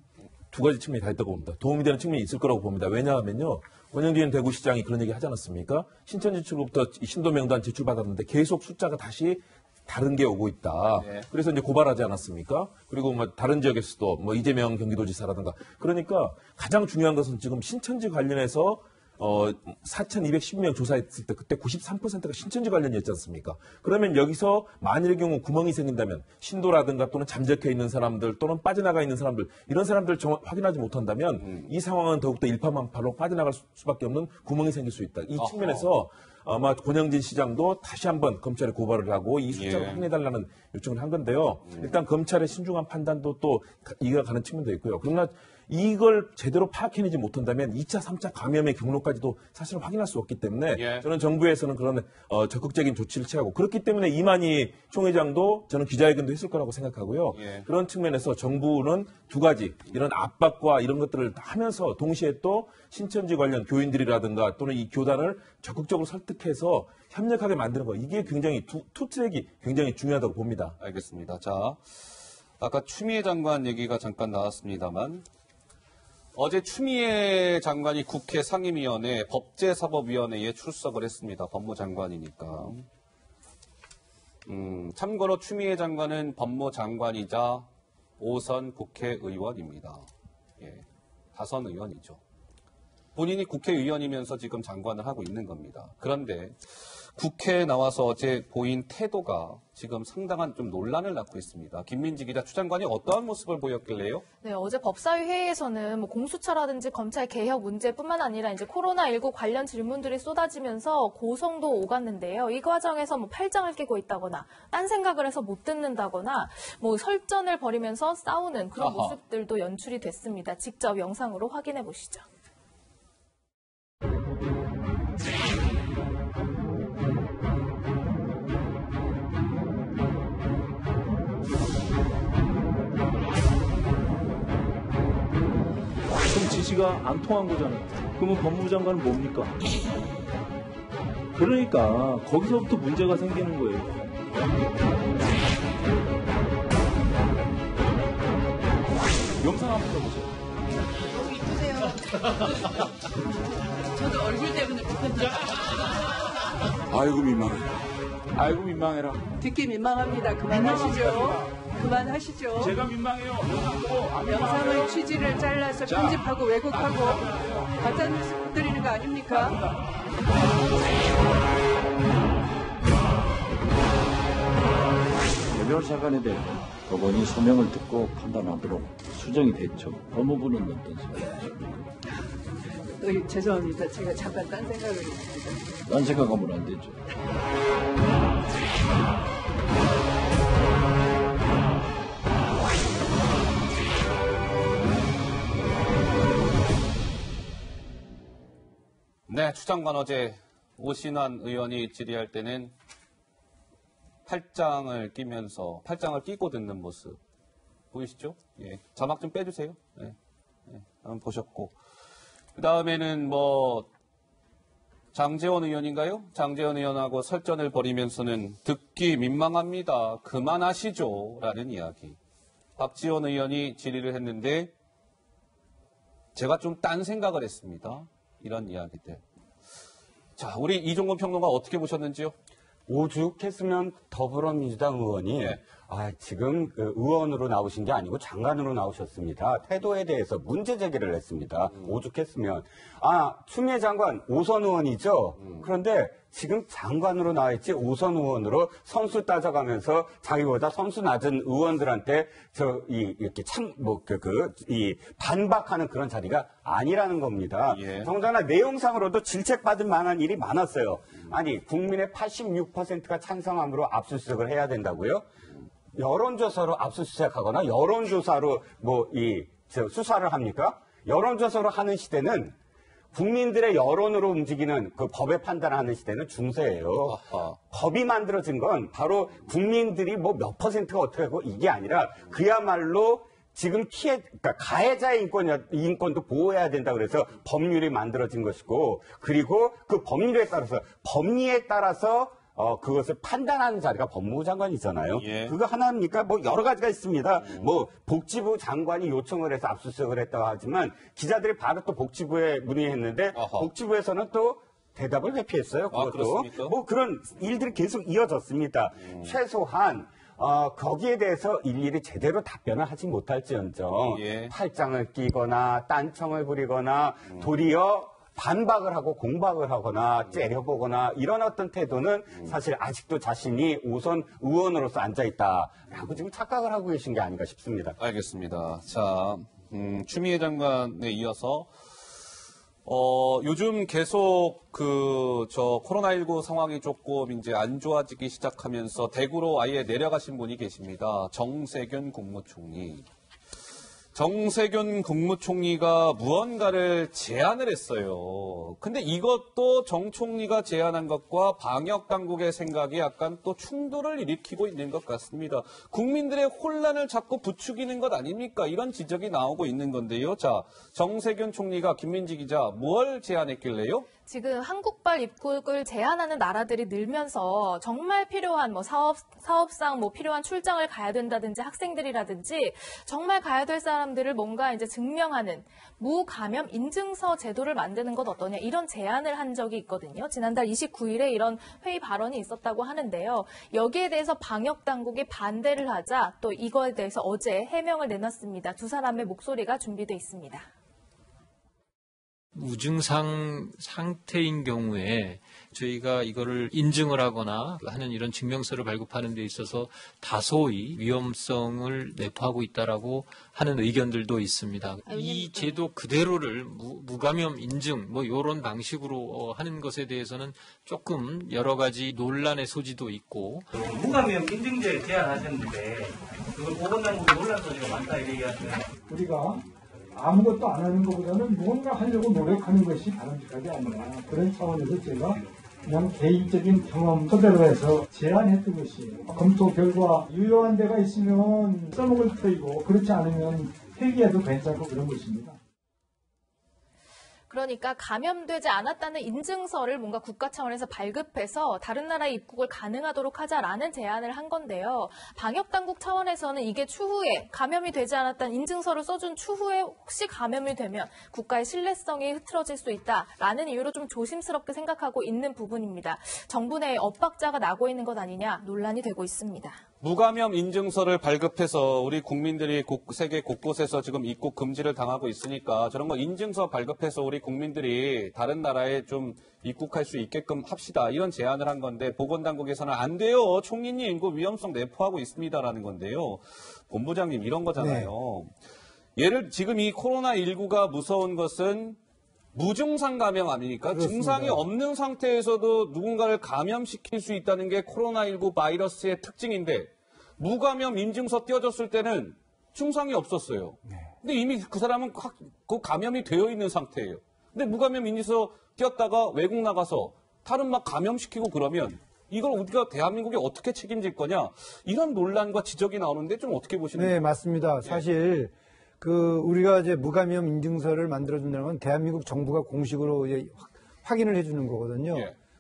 두 가지 측면이 다 있다고 봅니다. 도움이 되는 측면이 있을 거라고 봅니다. 왜냐하면요. 원영기현 대구시장이 그런 얘기 하지 않았습니까? 신천지 측으로부터 신도명단 제출받았는데 계속 숫자가 다시 다른 게 오고 있다. 네. 그래서 이제 고발하지 않았습니까? 그리고 뭐 다른 지역에서도 뭐 이재명 경기도지사라든가. 그러니까 가장 중요한 것은 지금 신천지 관련해서 4,210명 조사했을 때 그때 93%가 신천지 관련이었지 않습니까? 그러면 여기서 만일의 경우 구멍이 생긴다면 신도라든가 또는 잠적해 있는 사람들 또는 빠져나가 있는 사람들 이런 사람들 확인하지 못한다면 이 상황은 더욱더 일파만파로 빠져나갈 수밖에 없는 구멍이 생길 수 있다. 이 측면에서 아마 권영진 시장도 다시 한번 검찰에 고발을 하고 이 숫자를 확인해달라는 요청을 한 건데요. 일단 검찰의 신중한 판단도 또 이해가 가는 측면도 있고요. 그러나 이걸 제대로 파악해내지 못한다면 2차, 3차 감염의 경로까지도 사실 확인할 수 없기 때문에 저는 정부에서는 그런 적극적인 조치를 취하고 그렇기 때문에 이만희 총회장도 저는 기자회견도 했을 거라고 생각하고요. 그런 측면에서 정부는 두 가지 이런 압박과 이런 것들을 하면서 동시에 또 신천지 관련 교인들이라든가 또는 이 교단을 적극적으로 설득해서 협력하게 만드는 거 이게 굉장히 투 트랙이 굉장히 중요하다고 봅니다. 알겠습니다. 자, 아까 추미애 장관 얘기가 잠깐 나왔습니다만 어제 추미애 장관이 국회 상임위원회 법제사법위원회에 출석을 했습니다. 법무장관이니까. 참고로 추미애 장관은 법무장관이자 5선 국회의원입니다. 다선 의원이죠. 본인이 국회의원이면서 지금 장관을 하고 있는 겁니다. 그런데 국회에 나와서 어제 보인 태도가 지금 상당한 좀 논란을 낳고 있습니다. 김민지 기자, 추 장관이 어떠한 모습을 보였길래요? 네, 어제 법사위 회의에서는 뭐 공수처라든지 검찰 개혁 문제뿐만 아니라 이제 코로나19 관련 질문들이 쏟아지면서 고성도 오갔는데요. 이 과정에서 뭐 팔짱을 끼고 있다거나 딴 생각을 해서 못 듣는다거나 뭐 설전을 벌이면서 싸우는 그런 모습들도 연출이 됐습니다. 직접 영상으로 확인해 보시죠. 그럼 지시가 안 통한 거잖아요. 그러면 법무부 장관은 뭡니까? 그러니까 거기서부터 문제가 생기는 거예요. 영상 한번 보세요. 여기 있으세요. 저도 얼굴 때문에 불편해요. 아이고 민망해. 아이고 민망해라. 듣기 민망합니다. 그만하시죠. 그만하시죠. 제가 민망해요. 영상의 취지를 잘라서 편집하고 왜곡하고 가짜뉴스 뿌리는 거 아닙니까? 개별 사건에 대해 법원이 소명을 듣고 판단하도록 수정이 됐죠. 법무부는 어떤 생각이십니까? 죄송합니다. 제가 잠깐 딴 생각을 했습니다. 딴 생각하면 안 되죠. 네, 추 장관 어제 오신환 의원이 질의할 때는 팔짱을 끼고 듣는 모습 보이시죠? 예, 자막 좀 빼주세요. 네, 한번 보셨고 그 다음에는 뭐 장제원 의원인가요? 장제원 의원하고 설전을 벌이면서는 듣기 민망합니다. 그만하시죠. 라는 이야기. 박지원 의원이 질의를 했는데 제가 좀 딴 생각을 했습니다. 이런 이야기들. 자, 우리 이종건 평론가 어떻게 보셨는지요? 오죽했으면 더불어민주당 의원이 지금 의원으로 나오신 게 아니고 장관으로 나오셨습니다. 태도에 대해서 문제 제기를 했습니다. 오죽했으면. 추미애 장관 5선 의원이죠. 그런데 지금 장관으로 나와 있지 5선 의원으로 선수 따져가면서 자기보다 선수 낮은 의원들한테 이렇게 반박하는 그런 자리가 아니라는 겁니다. 더군다나 내용상으로도 질책받을 만한 일이 많았어요. 아니, 국민의 86%가 찬성함으로 압수수색을 해야 된다고요? 여론조사로 압수수색하거나 여론조사로 수사를 합니까? 여론조사로 하는 시대는 국민들의 여론으로 움직이는 그 법의 판단을 하는 시대는 중세예요. 법이 만들어진 건 바로 국민들이 몇 퍼센트가 어떻게 하고 이게 아니라 그야말로 지금 그러니까 가해자의 인권도 보호해야 된다 그래서 법률이 만들어진 것이고 그리고 그 법리에 따라서 그것을 판단하는 자리가 법무부 장관이잖아요. 예. 그거 하나입니까? 뭐 여러 가지가 있습니다. 뭐 복지부 장관이 요청을 해서 압수수색을 했다고 하지만 기자들이 바로 또 복지부에 문의했는데 복지부에서는 또 대답을 회피했어요. 그것도. 그렇습니까? 뭐 그런 일들이 계속 이어졌습니다. 최소한 거기에 대해서 일일이 제대로 답변을 하지 못할지언정 예. 팔짱을 끼거나 딴청을 부리거나 도리어 반박을 하고 공박을 하거나 째려보거나 이런 어떤 태도는 사실 아직도 자신이 우선 의원으로서 앉아있다라고 지금 착각을 하고 계신 게 아닌가 싶습니다. 알겠습니다. 자, 추미애 장관에 이어서 요즘 계속 코로나19 상황이 조금 이제 안 좋아지기 시작하면서 대구로 아예 내려가신 분이 계십니다. 정세균 국무총리. 정세균 국무총리가 무언가를 제안을 했어요. 근데 이것도 정 총리가 제안한 것과 방역 당국의 생각이 약간 또 충돌을 일으키고 있는 것 같습니다. 국민들의 혼란을 자꾸 부추기는 것 아닙니까? 이런 지적이 나오고 있는 건데요. 자, 정세균 총리가 김민지 기자 뭘 제안했길래요? 지금 한국발 입국을 제한하는 나라들이 늘면서 정말 필요한 사업상 필요한 출장을 가야 된다든지 학생들이라든지 정말 가야 될 사람들을 뭔가 이제 증명하는 무감염 인증서 제도를 만드는 것 어떠냐 이런 제안을 한 적이 있거든요. 지난달 29일에 이런 회의 발언이 있었다고 하는데요. 여기에 대해서 방역 당국이 반대를 하자 또 이거에 대해서 어제 해명을 내놨습니다. 두 사람의 목소리가 준비돼 있습니다. 무증상 상태인 경우에 저희가 이거를 인증을 하거나 하는 이런 증명서를 발급하는 데 있어서 다소의 위험성을 내포하고 있다라고 하는 의견들도 있습니다. 이 제도 그대로를 무감염 인증 이런 방식으로 하는 것에 대해서는 조금 여러 가지 논란의 소지도 있고 무감염 인증제 제안하셨는데 그걸 보건당국이 논란 소지가 많다 이렇게 얘기하시네요. 우리가 아무것도 안 하는 것보다는 무언가 하려고 노력하는 것이 바람직하지 않나. 그런 차원에서 제가 그냥 개인적인 경험 토대로 해서 제안했던 것이에요. 검토 결과 유효한 데가 있으면 써먹을 터이고 그렇지 않으면 폐기해도 괜찮고 그런 것입니다. 그러니까 감염되지 않았다는 인증서를 뭔가 국가 차원에서 발급해서 다른 나라에 입국을 가능하도록 하자라는 제안을 한 건데요. 방역당국 차원에서는 이게 추후에 감염이 되지 않았다는 인증서를 써준 추후에 혹시 감염이 되면 국가의 신뢰성이 흐트러질 수 있다라는 이유로 좀 조심스럽게 생각하고 있는 부분입니다. 정부 내에 엇박자가 나고 있는 것 아니냐 논란이 되고 있습니다. 무감염 인증서를 발급해서 우리 국민들이 세계 곳곳에서 지금 입국 금지를 당하고 있으니까 저런 거 인증서 발급해서 우리 국민들이 다른 나라에 좀 입국할 수 있게끔 합시다. 이런 제안을 한 건데 보건당국에서는 안 돼요. 총리님 그 위험성 내포하고 있습니다라는 건데요. 본부장님 이런 거잖아요. 네. 지금 이 코로나19가 무서운 것은 무증상 감염 아닙니까? 그렇습니다. 증상이 없는 상태에서도 누군가를 감염시킬 수 있다는 게 코로나19 바이러스의 특징인데 무감염 인증서 띄워줬을 때는 증상이 없었어요. 네. 근데 이미 그 사람은 그 감염이 되어 있는 상태예요. 근데 무감염 인증서 띄웠다가 외국 나가서 다른 막 감염시키고 그러면 이걸 우리가 대한민국이 어떻게 책임질 거냐 이런 논란과 지적이 나오는데 좀 어떻게 보시나요? 네, 맞습니다. 사실 우리가 이제 무감염 인증서를 만들어준다는 건 대한민국 정부가 공식으로 이제 확인을 해주는 거거든요.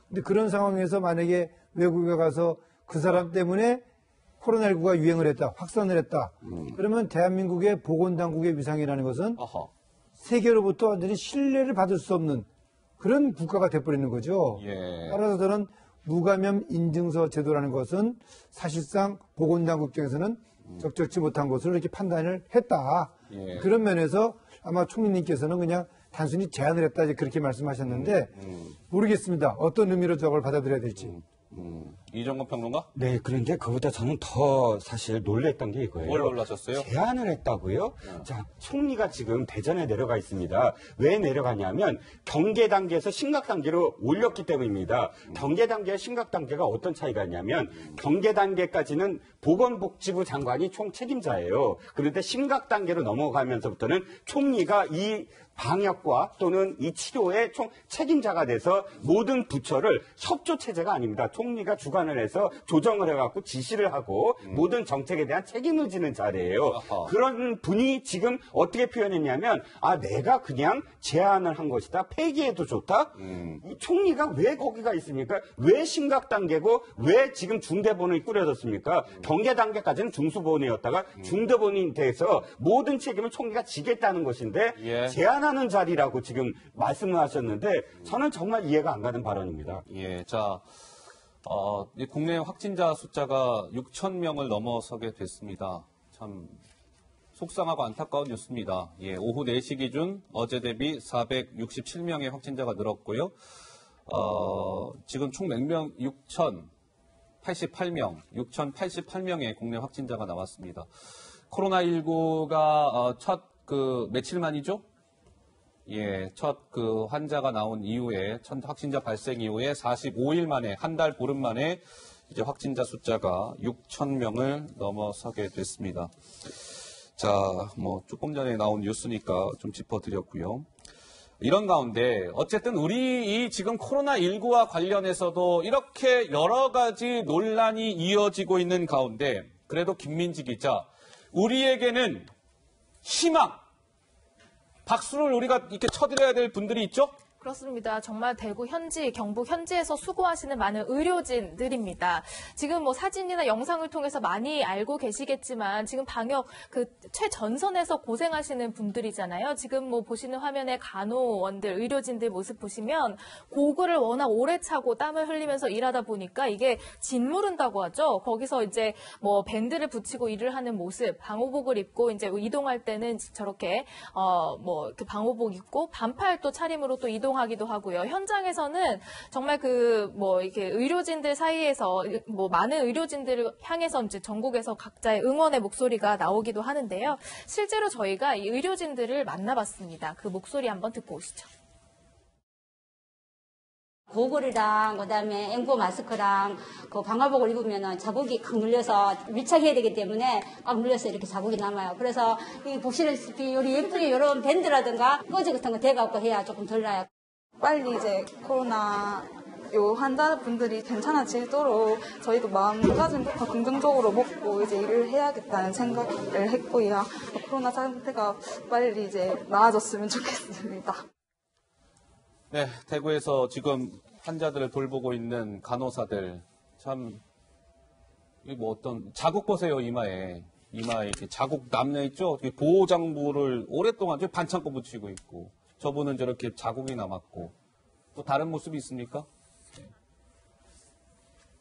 근데 그런 상황에서 만약에 외국에 가서 그 사람 때문에 코로나19가 유행을 했다, 확산을 했다. 그러면 대한민국의 보건당국의 위상이라는 것은 세계로부터 완전히 신뢰를 받을 수 없는 그런 국가가 돼버리는 거죠. 따라서 저는 무감염 인증서 제도라는 것은 사실상 보건당국 쪽에서는 적절치 못한 것으로 이렇게 판단을 했다. 그런 면에서 아마 총리님께서는 그냥 단순히 제안을 했다 이제 그렇게 말씀하셨는데 모르겠습니다. 어떤 의미로 저걸 받아들여야 될지. 이정건 평론가? 네, 그런데 그보다 저는 더 사실 놀랬던 게 이거예요. 뭘 놀라셨어요? 제안을 했다고요? 자, 총리가 지금 대전에 내려가 있습니다. 왜 내려가냐면 경계 단계에서 심각 단계로 올렸기 때문입니다. 경계 단계와 심각 단계가 어떤 차이가 있냐면 경계 단계까지는 보건복지부 장관이 총 책임자예요. 그런데 심각 단계로 넘어가면서부터는 총리가 이 방역과 또는 이 치료의 총 책임자가 돼서 모든 부처를 협조 체제가 아닙니다. 총리가 주관을 해서 조정을 해갖고 지시를 하고 모든 정책에 대한 책임을 지는 자리예요. 그런 분이 지금 어떻게 표현했냐면 내가 그냥 제안을 한 것이다. 폐기해도 좋다. 이 총리가 왜 거기가 있습니까? 왜 심각 단계고 왜 지금 중대본이 꾸려졌습니까? 경계 단계까지는 중수본이었다가 중대본이 돼서 모든 책임을 총리가 지겠다는 것인데 제안하는 자리라고 지금 말씀을 하셨는데 저는 정말 이해가 안 가는 발언입니다. 예, 자, 국내 확진자 숫자가 6천 명을 넘어서게 됐습니다. 참 속상하고 안타까운 뉴스입니다. 예, 오후 4시 기준 어제 대비 467명의 확진자가 늘었고요. 지금 총 맹명 6,088명의 국내 확진자가 나왔습니다. 코로나19가 며칠 만이죠? 예, 첫 환자가 나온 이후에, 첫 확진자 발생 이후에 45일 만에, 한 달 보름 만에 이제 확진자 숫자가 6,000명을 넘어서게 됐습니다. 자, 조금 전에 나온 뉴스니까 좀 짚어드렸고요. 이런 가운데 어쨌든 우리 이 지금 코로나19와 관련해서도 이렇게 여러 가지 논란이 이어지고 있는 가운데 그래도 김민지 기자, 우리에게는 희망, 박수를 우리가 이렇게 쳐드려야 될 분들이 있죠? 그렇습니다. 정말 대구 현지, 경북 현지에서 수고하시는 많은 의료진들입니다. 지금 사진이나 영상을 통해서 많이 알고 계시겠지만 지금 방역 최전선에서 고생하시는 분들이잖아요. 지금 보시는 화면에 간호원들, 의료진들 모습 보시면 고글을 워낙 오래 차고 땀을 흘리면서 일하다 보니까 이게 짓무른다고 하죠. 거기서 이제 밴드를 붙이고 일을 하는 모습, 방호복을 입고 이제 이동할 때는 저렇게 이렇게 방호복 입고 반팔 또 차림으로 또 이동하기도 하고요. 현장에서는 정말 이렇게 의료진들 사이에서 많은 의료진들을 향해서 이제 전국에서 각자의 응원의 목소리가 나오기도 하는데요. 실제로 저희가 이 의료진들을 만나봤습니다. 그 목소리 한번 듣고 오시죠. 고글이랑 그다음에 앵보 마스크랑 방화복을 입으면 자국이 꽉 눌려서 밀착해야 되기 때문에 꽉 눌려서 이렇게 자국이 남아요. 그래서 보시다시피 우리 예쁘게 이런 밴드라든가 꺼지 같은 거 대갖고 해야 조금 덜 나요. 빨리 이제 코로나 환자분들이 괜찮아지도록 저희도 마음가짐부터 긍정적으로 먹고 이제 일을 해야겠다는 생각을 했고요. 코로나 상태가 빨리 이제 나아졌으면 좋겠습니다. 네, 대구에서 지금 환자들을 돌보고 있는 간호사들, 참, 어떤 자국 보세요, 이마에 이렇게 자국 남녀있죠? 보호장구를 오랫동안 반창고 붙이고 있고, 저분은 저렇게 자국이 남았고, 또 다른 모습이 있습니까?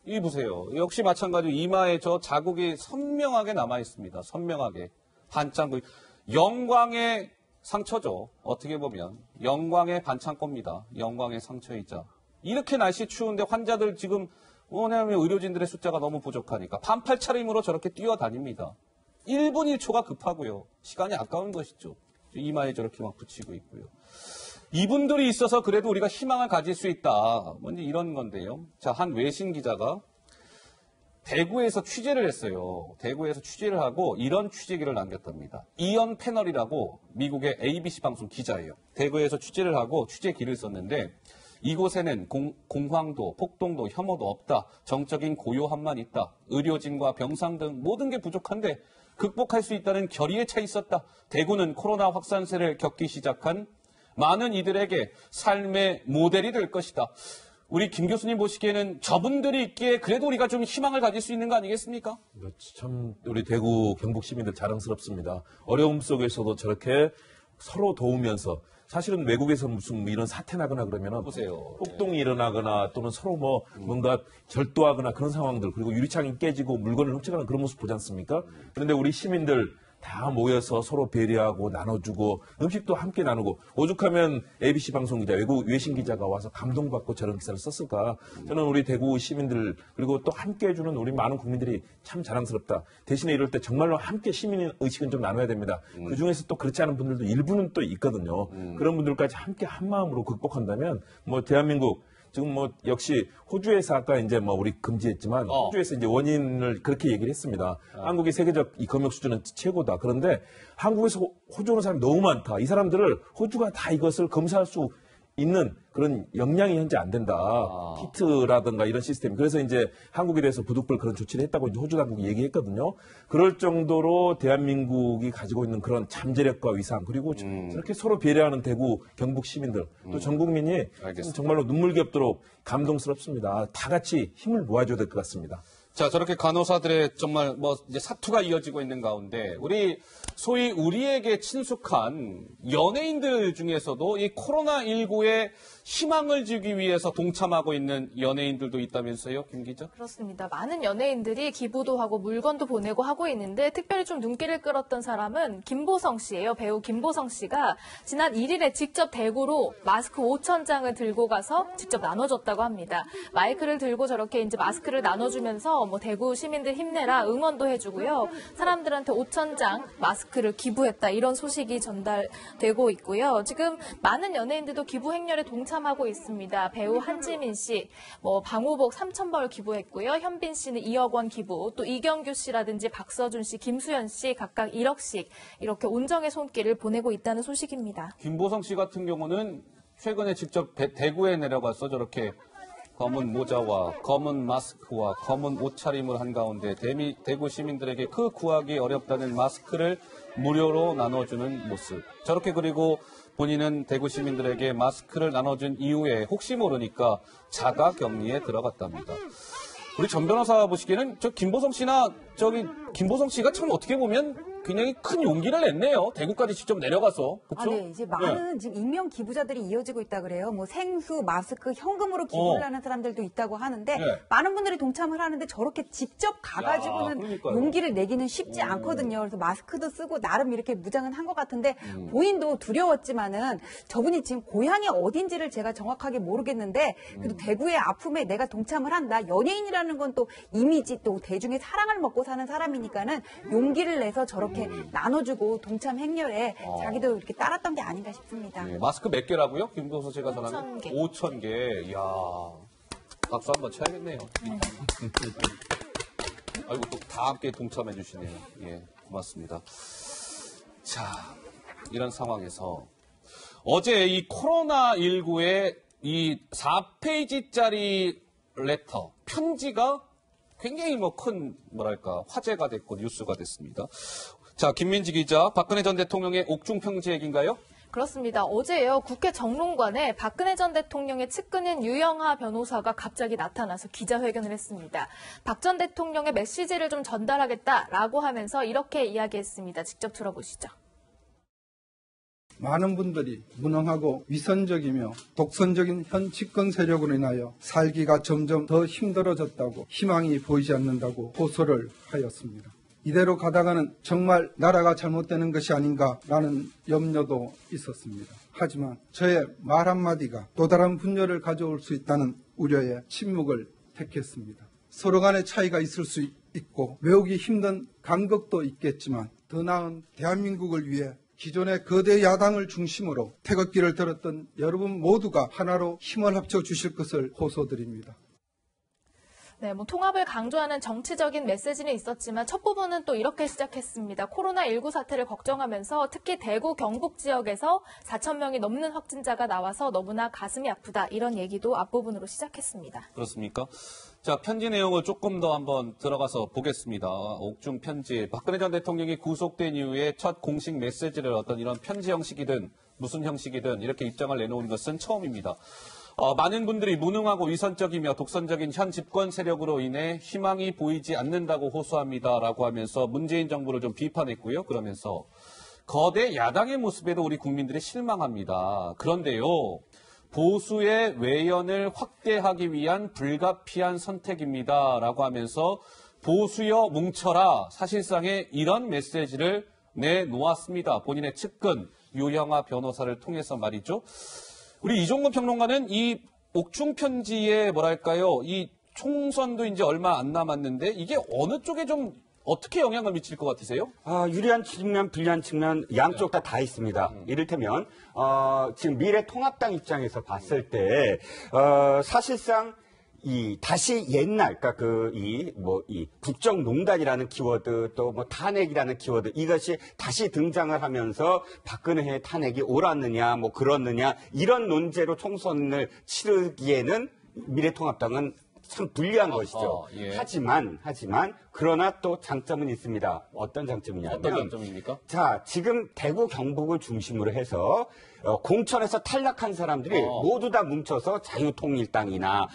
이 보세요. 역시 마찬가지로 이마에 저 자국이 선명하게 남아있습니다. 선명하게. 반창고. 영광의 상처죠. 어떻게 보면. 영광의 반창고입니다. 영광의 상처이자. 이렇게 날씨 추운데 환자들 지금 왜냐하면 의료진들의 숫자가 너무 부족하니까 반팔 차림으로 저렇게 뛰어다닙니다. 1분 1초가 급하고요. 시간이 아까운 것이죠. 이마에 저렇게 막 붙이고 있고요. 이분들이 있어서 그래도 우리가 희망을 가질 수 있다. 뭔지 이런 건데요. 자, 한 외신 기자가 대구에서 취재를 했어요. 대구에서 취재를 하고 이런 취재기를 남겼답니다. 이언 패널이라고 미국의 ABC 방송 기자예요. 대구에서 취재를 하고 취재기를 썼는데 이곳에는 공황도, 폭동도, 혐오도 없다. 정적인 고요함만 있다. 의료진과 병상 등 모든 게 부족한데 극복할 수 있다는 결의에 차 있었다. 대구는 코로나 확산세를 겪기 시작한 많은 이들에게 삶의 모델이 될 것이다. 우리 김 교수님 보시기에는 저분들이 있기에 그래도 우리가 좀 희망을 가질 수 있는 거 아니겠습니까? 참 우리 대구 경북 시민들 자랑스럽습니다. 어려움 속에서도 저렇게 서로 도우면서 사실은 외국에서 무슨 이런 사태 나거나 그러면은 보세요. 폭동이 일어나거나 또는 서로 뭔가 절도하거나 그런 상황들 그리고 유리창이 깨지고 물건을 훔쳐가는 그런 모습 보지 않습니까? 그런데 우리 시민들 다 모여서 서로 배려하고 나눠주고 음식도 함께 나누고 오죽하면 ABC 방송 기자, 외신 기자가 와서 감동받고 저런 기사를 썼을까. 저는 우리 대구 시민들 그리고 또 함께 해주는 우리 많은 국민들이 참 자랑스럽다. 대신에 이럴 때 정말로 함께 시민의식은 좀 나눠야 됩니다. 그중에서 또 그렇지 않은 분들도 일부는 또 있거든요. 그런 분들까지 함께 한 마음으로 극복한다면 대한민국 지금 뭐 역시 호주에서 아까 이제 뭐 우리 금지했지만 호주에서 이제 원인을 그렇게 얘기를 했습니다. 한국이 세계적 이 검역 수준은 최고다. 그런데 한국에서 호주 오는 사람이 너무 많다. 이 사람들을 호주가 다 이것을 검사할 수 있는 그런 역량이 현재 안 된다. 키트라든가 이런 시스템. 그래서 이제 한국에 대해서 부득불 그런 조치를 했다고 이제 호주 당국이 얘기했거든요. 그럴 정도로 대한민국이 가지고 있는 그런 잠재력과 위상 그리고 저렇게 서로 배려하는 대구 경북 시민들 또 전 국민이 정말로 눈물겹도록 감동스럽습니다. 다 같이 힘을 모아줘야 될 것 같습니다. 자, 저렇게 간호사들의 정말 뭐 이제 사투가 이어지고 있는 가운데 우리 소위 우리에게 친숙한 연예인들 중에서도 이 코로나19에 희망을 주기 위해서 동참하고 있는 연예인들도 있다면서요, 김 기자? 그렇습니다. 많은 연예인들이 기부도 하고 물건도 보내고 하고 있는데 특별히 좀 눈길을 끌었던 사람은 김보성 씨예요. 배우 김보성 씨가 지난 1일에 직접 대구로 마스크 5,000장을 들고 가서 직접 나눠줬다고 합니다. 마이크를 들고 저렇게 이제 마스크를 나눠주면서 뭐 대구 시민들 힘내라 응원도 해주고요. 사람들한테 5,000장 마스크를 기부했다 이런 소식이 전달되고 있고요. 지금 많은 연예인들도 기부 행렬에 동참하고 있습니다. 배우 한지민 씨, 뭐 방호복 3,000벌 기부했고요. 현빈 씨는 2억 원 기부, 또 이경규 씨라든지 박서준 씨, 김수현 씨 각각 1억씩 이렇게 온정의 손길을 보내고 있다는 소식입니다. 김보성 씨 같은 경우는 최근에 직접 대구에 내려가서 저렇게 검은 모자와 검은 마스크와 검은 옷차림을 한 가운데 대구 시민들에게 그 구하기 어렵다는 마스크를 무료로 나눠주는 모습. 저렇게 그리고 본인은 대구 시민들에게 마스크를 나눠준 이후에 혹시 모르니까 자가 격리에 들어갔답니다. 우리 전 변호사 보시기에는 저 김보성 씨나 김보성 씨가 참 어떻게 보면 굉장히 큰 용기를 냈네요. 대구까지 직접 내려가서. 그렇죠? 네, 이제 많은 지금 익명 기부자들이 이어지고 있다 그래요. 뭐 생수, 마스크, 현금으로 기부를 하는 사람들도 있다고 하는데 많은 분들이 동참을 하는데 저렇게 직접 가가지고는 용기를 내기는 쉽지 않거든요. 그래서 마스크도 쓰고 나름 이렇게 무장은 한 것 같은데 본인도 두려웠지만은 저분이 지금 고향이 어딘지를 제가 정확하게 모르겠는데 그래도 대구의 아픔에 내가 동참을 한다. 연예인이라는 건 또 이미지 또 대중의 사랑을 먹고 사는 사람이니까는 용기를 내서 저렇게 나눠주고 동참 행렬에 자기도 이렇게 따랐던 게 아닌가 싶습니다. 네, 마스크 몇 개라고요? 김보성 씨가 전하는 5,000개. 이야, 박수 한번 쳐야겠네요. 아이고 또 다 함께 동참해 주시네요. 예, 고맙습니다. 자, 이런 상황에서 어제 이 코로나19의 이 4페이지짜리 레터, 편지가 굉장히 큰 화제가 됐고 뉴스가 됐습니다. 자, 김민지 기자, 박근혜 전 대통령의 옥중 편지 얘기인가요? 그렇습니다. 어제요, 국회 정론관에 박근혜 전 대통령의 측근인 유영하 변호사가 갑자기 나타나서 기자회견을 했습니다. 박 전 대통령의 메시지를 좀 전달하겠다라고 하면서 이렇게 이야기했습니다. 직접 들어보시죠. 많은 분들이 무능하고 위선적이며 독선적인 현 집권 세력으로 인하여 살기가 점점 더 힘들어졌다고 희망이 보이지 않는다고 호소를 하였습니다. 이대로 가다가는 정말 나라가 잘못되는 것이 아닌가라는 염려도 있었습니다. 하지만 저의 말 한마디가 또 다른 분열을 가져올 수 있다는 우려에 침묵을 택했습니다. 서로 간의 차이가 있을 수 있고 외우기 힘든 간극도 있겠지만 더 나은 대한민국을 위해 기존의 거대 야당을 중심으로 태극기를 들었던 여러분 모두가 하나로 힘을 합쳐 주실 것을 호소드립니다. 네, 통합을 강조하는 정치적인 메시지는 있었지만 첫 부분은 또 이렇게 시작했습니다. 코로나19 사태를 걱정하면서 특히 대구 경북 지역에서 4,000명이 넘는 확진자가 나와서 너무나 가슴이 아프다. 이런 얘기도 앞부분으로 시작했습니다. 그렇습니까? 자, 편지 내용을 조금 더 한번 들어가서 보겠습니다. 옥중 편지. 박근혜 전 대통령이 구속된 이후에 첫 공식 메시지를 어떤 이런 편지 형식이든 무슨 형식이든 이렇게 입장을 내놓은 것은 처음입니다. 많은 분들이 무능하고 위선적이며 독선적인 현 집권 세력으로 인해 희망이 보이지 않는다고 호소합니다라고 하면서 문재인 정부를 좀 비판했고요. 그러면서 거대 야당의 모습에도 우리 국민들이 실망합니다. 그런데요, 보수의 외연을 확대하기 위한 불가피한 선택입니다라고 하면서 보수여 뭉쳐라, 사실상의 이런 메시지를 내놓았습니다. 본인의 측근 유영하 변호사를 통해서 말이죠. 우리 이종근 평론가는 이 옥중 편지에 이 총선도 이제 얼마 안 남았는데 이게 어느 쪽에 좀 어떻게 영향을 미칠 것 같으세요? 유리한 측면, 불리한 측면 양쪽 다 있습니다. 이를테면 지금 미래통합당 입장에서 봤을 때 사실상 다시 옛날, 그러니까 이 국정농단이라는 키워드, 또 탄핵이라는 키워드, 이것이 다시 등장을 하면서 박근혜의 탄핵이 옳았느냐, 그렇느냐, 이런 논제로 총선을 치르기에는 미래통합당은 참 불리한 것이죠. 예. 하지만, 그러나 또 장점은 있습니다. 어떤 장점이냐면. 어떤 장점입니까? 자, 지금 대구 경북을 중심으로 해서 공천에서 탈락한 사람들이 모두 다 뭉쳐서 자유통일당이나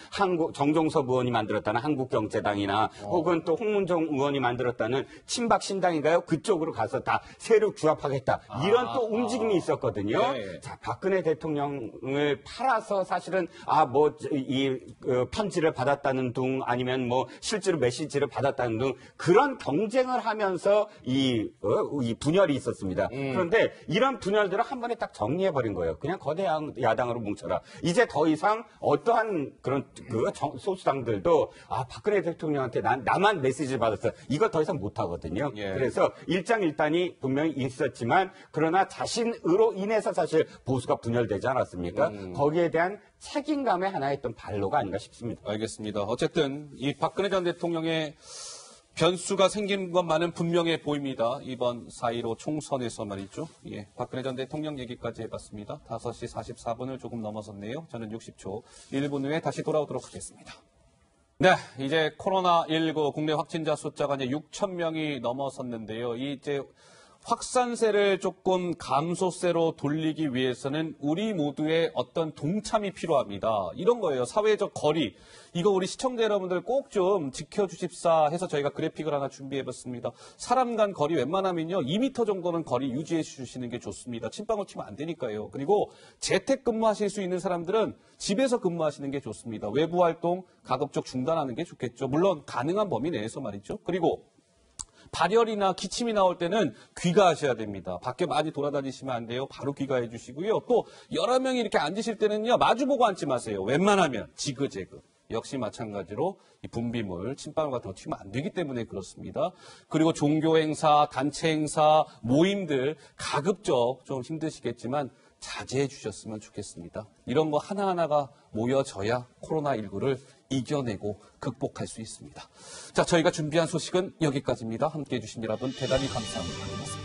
정종섭 의원이 만들었다는 한국경제당이나 혹은 또 홍문종 의원이 만들었다는 친박신당인가요? 그쪽으로 가서 다 세력 규합하겠다. 이런 또 움직임이 있었거든요. 네. 자, 박근혜 대통령을 팔아서 사실은 편지를 받았다는 둥 아니면 실제로 메시지를 받았다는 둥 그런 경쟁을 하면서 이 분열이 있었습니다. 그런데 이런 분열들을 한 번에 딱 정리해버린 거예요. 그냥 거대 야당으로 뭉쳐라. 이제 더 이상 어떠한 그런 소수당들도 박근혜 대통령한테 나만 메시지를 받았어. 이거 더 이상 못하거든요. 예. 그래서 일장일단이 분명히 있었지만 그러나 자신으로 인해서 사실 보수가 분열되지 않았습니까? 거기에 대한 책임감의 하나의 어떤 발로가 아닌가 싶습니다. 알겠습니다. 어쨌든 이 박근혜 전 대통령의 변수가 생긴 것만은 분명해 보입니다. 이번 4.15 총선에서 말이죠. 예, 박근혜 전 대통령 얘기까지 해봤습니다. 5시 44분을 조금 넘어섰네요. 저는 60초, 1분 후에 다시 돌아오도록 하겠습니다. 네, 이제 코로나19 국내 확진자 숫자가 이제 6천 명이 넘어섰는데요. 이제 확산세를 조금 감소세로 돌리기 위해서는 우리 모두의 어떤 동참이 필요합니다. 이런 거예요. 사회적 거리. 이거 우리 시청자 여러분들 꼭 좀 지켜주십사 해서 저희가 그래픽을 하나 준비해봤습니다. 사람 간 거리 웬만하면요 2m 정도는 거리 유지해 주시는 게 좋습니다. 침방울 튀면 안 되니까요. 그리고 재택 근무하실 수 있는 사람들은 집에서 근무하시는 게 좋습니다. 외부 활동 가급적 중단하는 게 좋겠죠. 물론 가능한 범위 내에서 말이죠. 그리고 발열이나 기침이 나올 때는 귀가하셔야 됩니다. 밖에 많이 돌아다니시면 안 돼요. 바로 귀가해 주시고요. 또 여러 명이 이렇게 앉으실 때는요. 마주보고 앉지 마세요. 웬만하면 지그재그. 역시 마찬가지로 이 분비물, 침방울 같은 거 튀면 안 되기 때문에 그렇습니다. 그리고 종교 행사, 단체 행사, 모임들 가급적 좀 힘드시겠지만 자제해 주셨으면 좋겠습니다. 이런 거 하나하나가 모여져야 코로나19를 이겨내고 극복할 수 있습니다. 자, 저희가 준비한 소식은 여기까지입니다. 함께해 주신 여러분 대단히 감사합니다.